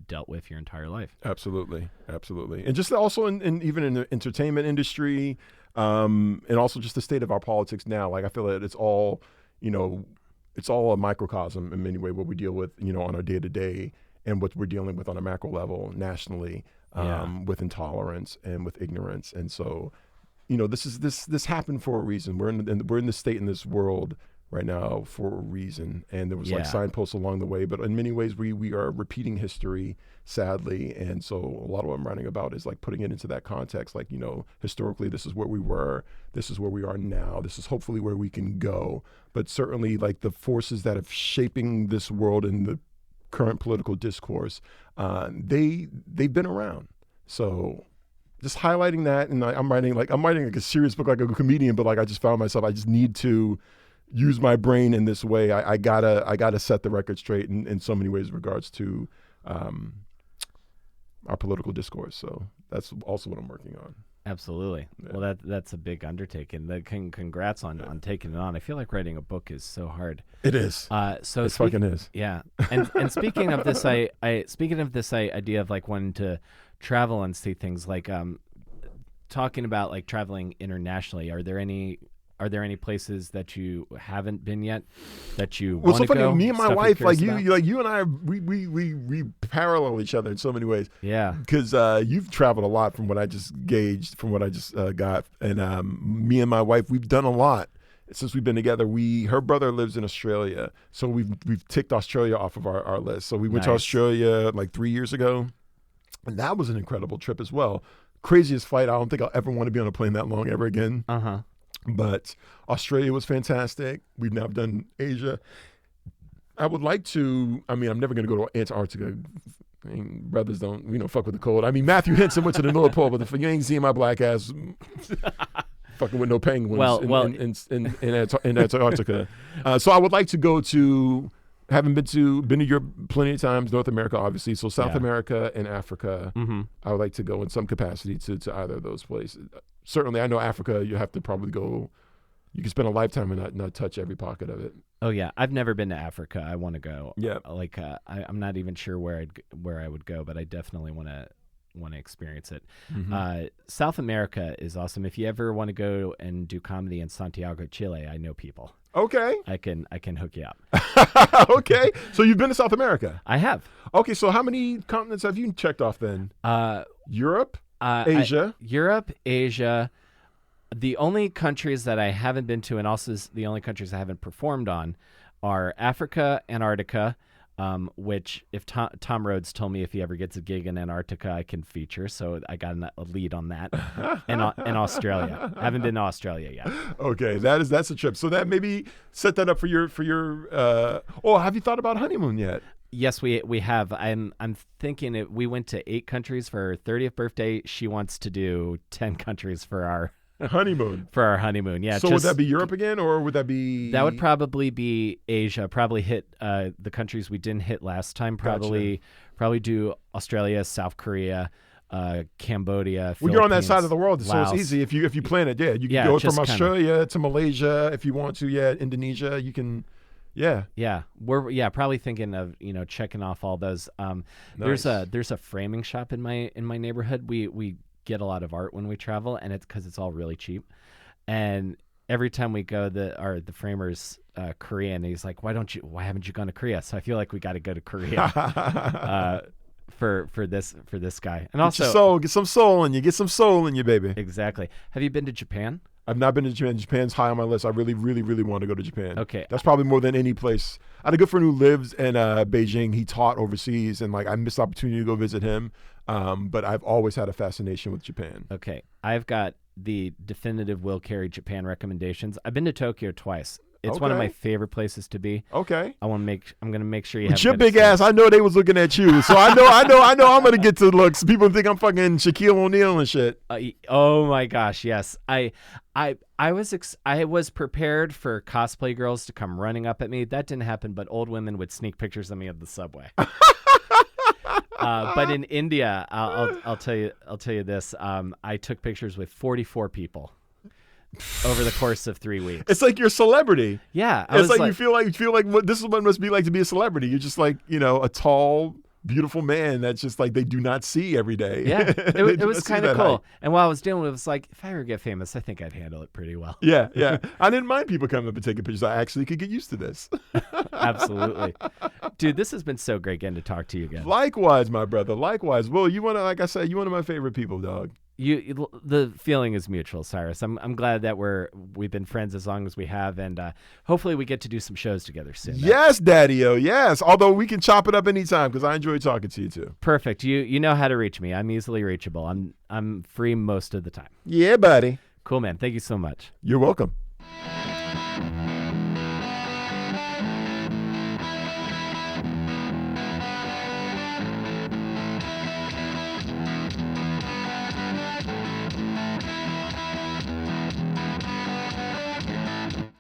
dealt with your entire life. Absolutely, and just also in even in the entertainment industry, and also just the state of our politics now. Like I feel that it's all a microcosm in many ways what we deal with, on our day to day, and what we're dealing with on a macro level nationally, with intolerance and with ignorance, and so. This happened for a reason. We're in this state in this world right now for a reason, and there was like signposts along the way. But in many ways, we are repeating history, sadly, and so a lot of what I'm writing about is like putting it into that context. Like historically, this is where we were. This is where we are now. This is hopefully where we can go. But certainly, like the forces that are shaping this world and the current political discourse, they've been around. So. Just highlighting that, and I'm writing like a serious book, like a comedian, but like I just found myself, I just need to use my brain in this way. I gotta set the record straight in so many ways in regards to our political discourse. So that's also what I'm working on. Absolutely. Yeah. Well, that's a big undertaking. Congrats on taking it on. I feel like writing a book is so hard. It is. It fucking is. Yeah. And speaking of this, speaking of this idea of like wanting to travel and see things, like talking about like traveling internationally, are there any places that you haven't been yet that you want to go? Well, so funny. Me and my wife, like you and I, we parallel each other in so many ways. Yeah. Because you've traveled a lot from what I just gauged, from what I just got, and me and my wife, we've done a lot since we've been together. Her brother lives in Australia, so we've ticked Australia off of our list. So we went to Australia like 3 years ago. And that was an incredible trip as well. Craziest flight. I don't think I'll ever want to be on a plane that long ever again. But Australia was fantastic. We've now done Asia. I would like to. I mean, I'm never going to go to Antarctica. I mean, brothers don't, fuck with the cold. I mean, Matthew Henson went to the North Pole, but you ain't seeing my black ass fucking with no penguins in Antarctica. So I would like to go to. Been to Europe plenty of times, North America, obviously. So South America and Africa, I would like to go in some capacity to either of those places. Certainly, I know Africa, you have to probably go. You can spend a lifetime and not touch every pocket of it. Oh yeah, I've never been to Africa. I want to go. Yeah, like I'm not even sure where I would go, but I definitely want to experience it. South America is awesome. If you ever want to go and do comedy in Santiago, Chile, I know people. Okay. I can hook you up. Okay. So you've been to South America? I have. Okay, so how many continents have you checked off then? Europe, Asia. Europe, Asia. The only countries that I haven't been to, and also the only countries I haven't performed on, are Africa, Antarctica, which if Tom Rhodes told me if he ever gets a gig in Antarctica, I can feature. So I got a lead on that. And Australia. I haven't been to Australia yet. Okay, that's a trip. So that maybe set that up for your have you thought about honeymoon yet? Yes, we have. I'm thinking we went to 8 countries for her 30th birthday. She wants to do 10 countries for our honeymoon. For our honeymoon, yeah. So would that be Europe again, or would that be? That would probably be Asia. Probably hit the countries we didn't hit last time. Probably do Australia, South Korea, Cambodia. Well, you're on that side of the world, Laos. So it's easy if you plan it. Yeah, you can go from Australia to Malaysia if you want to. Yeah, Indonesia. You can. Yeah. Yeah. We're probably thinking of, checking off all those. Nice. There's a framing shop in my neighborhood. We get a lot of art when we travel, and it's because it's all really cheap. And every time we go, the framer's Korean, and he's like, why haven't you gone to Korea? So I feel like we got to go to Korea for this guy. And also get some soul in you, baby. Exactly. Have you been to Japan? I've not been to Japan. Japan's high on my list. I really, really, really want to go to Japan. Okay. That's probably more than any place. I had a good friend who lives in Beijing. He taught overseas, and like I missed the opportunity to go visit him. But I've always had a fascination with Japan. Okay. I've got the definitive Will Carey Japan recommendations. I've been to Tokyo twice. It's one of my favorite places to be. Okay. I'm gonna make sure you With have your big ass. I know they was looking at you, so I know I'm gonna get to looks. People think I'm fucking Shaquille O'Neal and shit. Oh my gosh, yes. I was prepared for cosplay girls to come running up at me. That didn't happen, but old women would sneak pictures of me at the subway. But in India, I'll tell you this. I took pictures with 44 people over the course of 3 weeks. It's like you're a celebrity. Yeah, it's like you feel like what this is what it must be like to be a celebrity. You're just like, a tall, beautiful man that's just like they do not see every day. Yeah, it was kind of cool. And while I was doing it, it was like, if I ever get famous, I think I'd handle it pretty well. Yeah. I didn't mind people coming up and taking pictures. I actually could get used to this. Absolutely. Dude, this has been so great getting to talk to you again. Likewise, my brother. Likewise. Will, like I said, you're one of my favorite people, dog. The feeling is mutual, Cyrus. I'm glad that we've been friends as long as we have, and hopefully we get to do some shows together soon. Yes, Daddy-o, yes. Although we can chop it up anytime because I enjoy talking to you too. Perfect. You know how to reach me. I'm easily reachable. I'm free most of the time. Yeah, buddy. Cool, man. Thank you so much. You're welcome.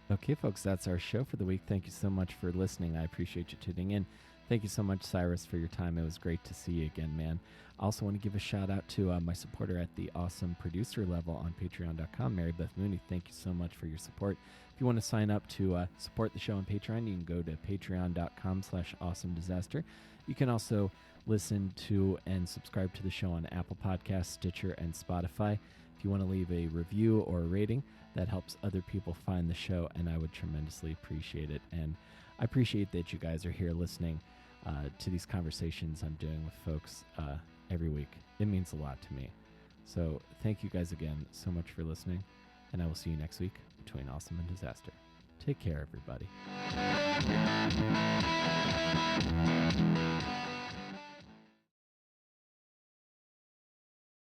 Okay, folks, that's our show for the week. Thank you so much for listening. I appreciate you tuning in. Thank you so much, Cyrus, for your time. It was great to see you again, man. I also want to give a shout out to my supporter at the awesome producer level on patreon.com, Mary Beth Mooney. Thank you so much for your support. If you want to sign up to support the show on Patreon, you can go to patreon.com/awesomedisaster. You can also listen to and subscribe to the show on Apple Podcasts, Stitcher, and Spotify. If you want to leave a review or a rating, that helps other people find the show, and I would tremendously appreciate it. And I appreciate that you guys are here listening to these conversations I'm doing with folks every week. It means a lot to me. So thank you guys again so much for listening, and I will see you next week between Awesome and Disaster. Take care, everybody.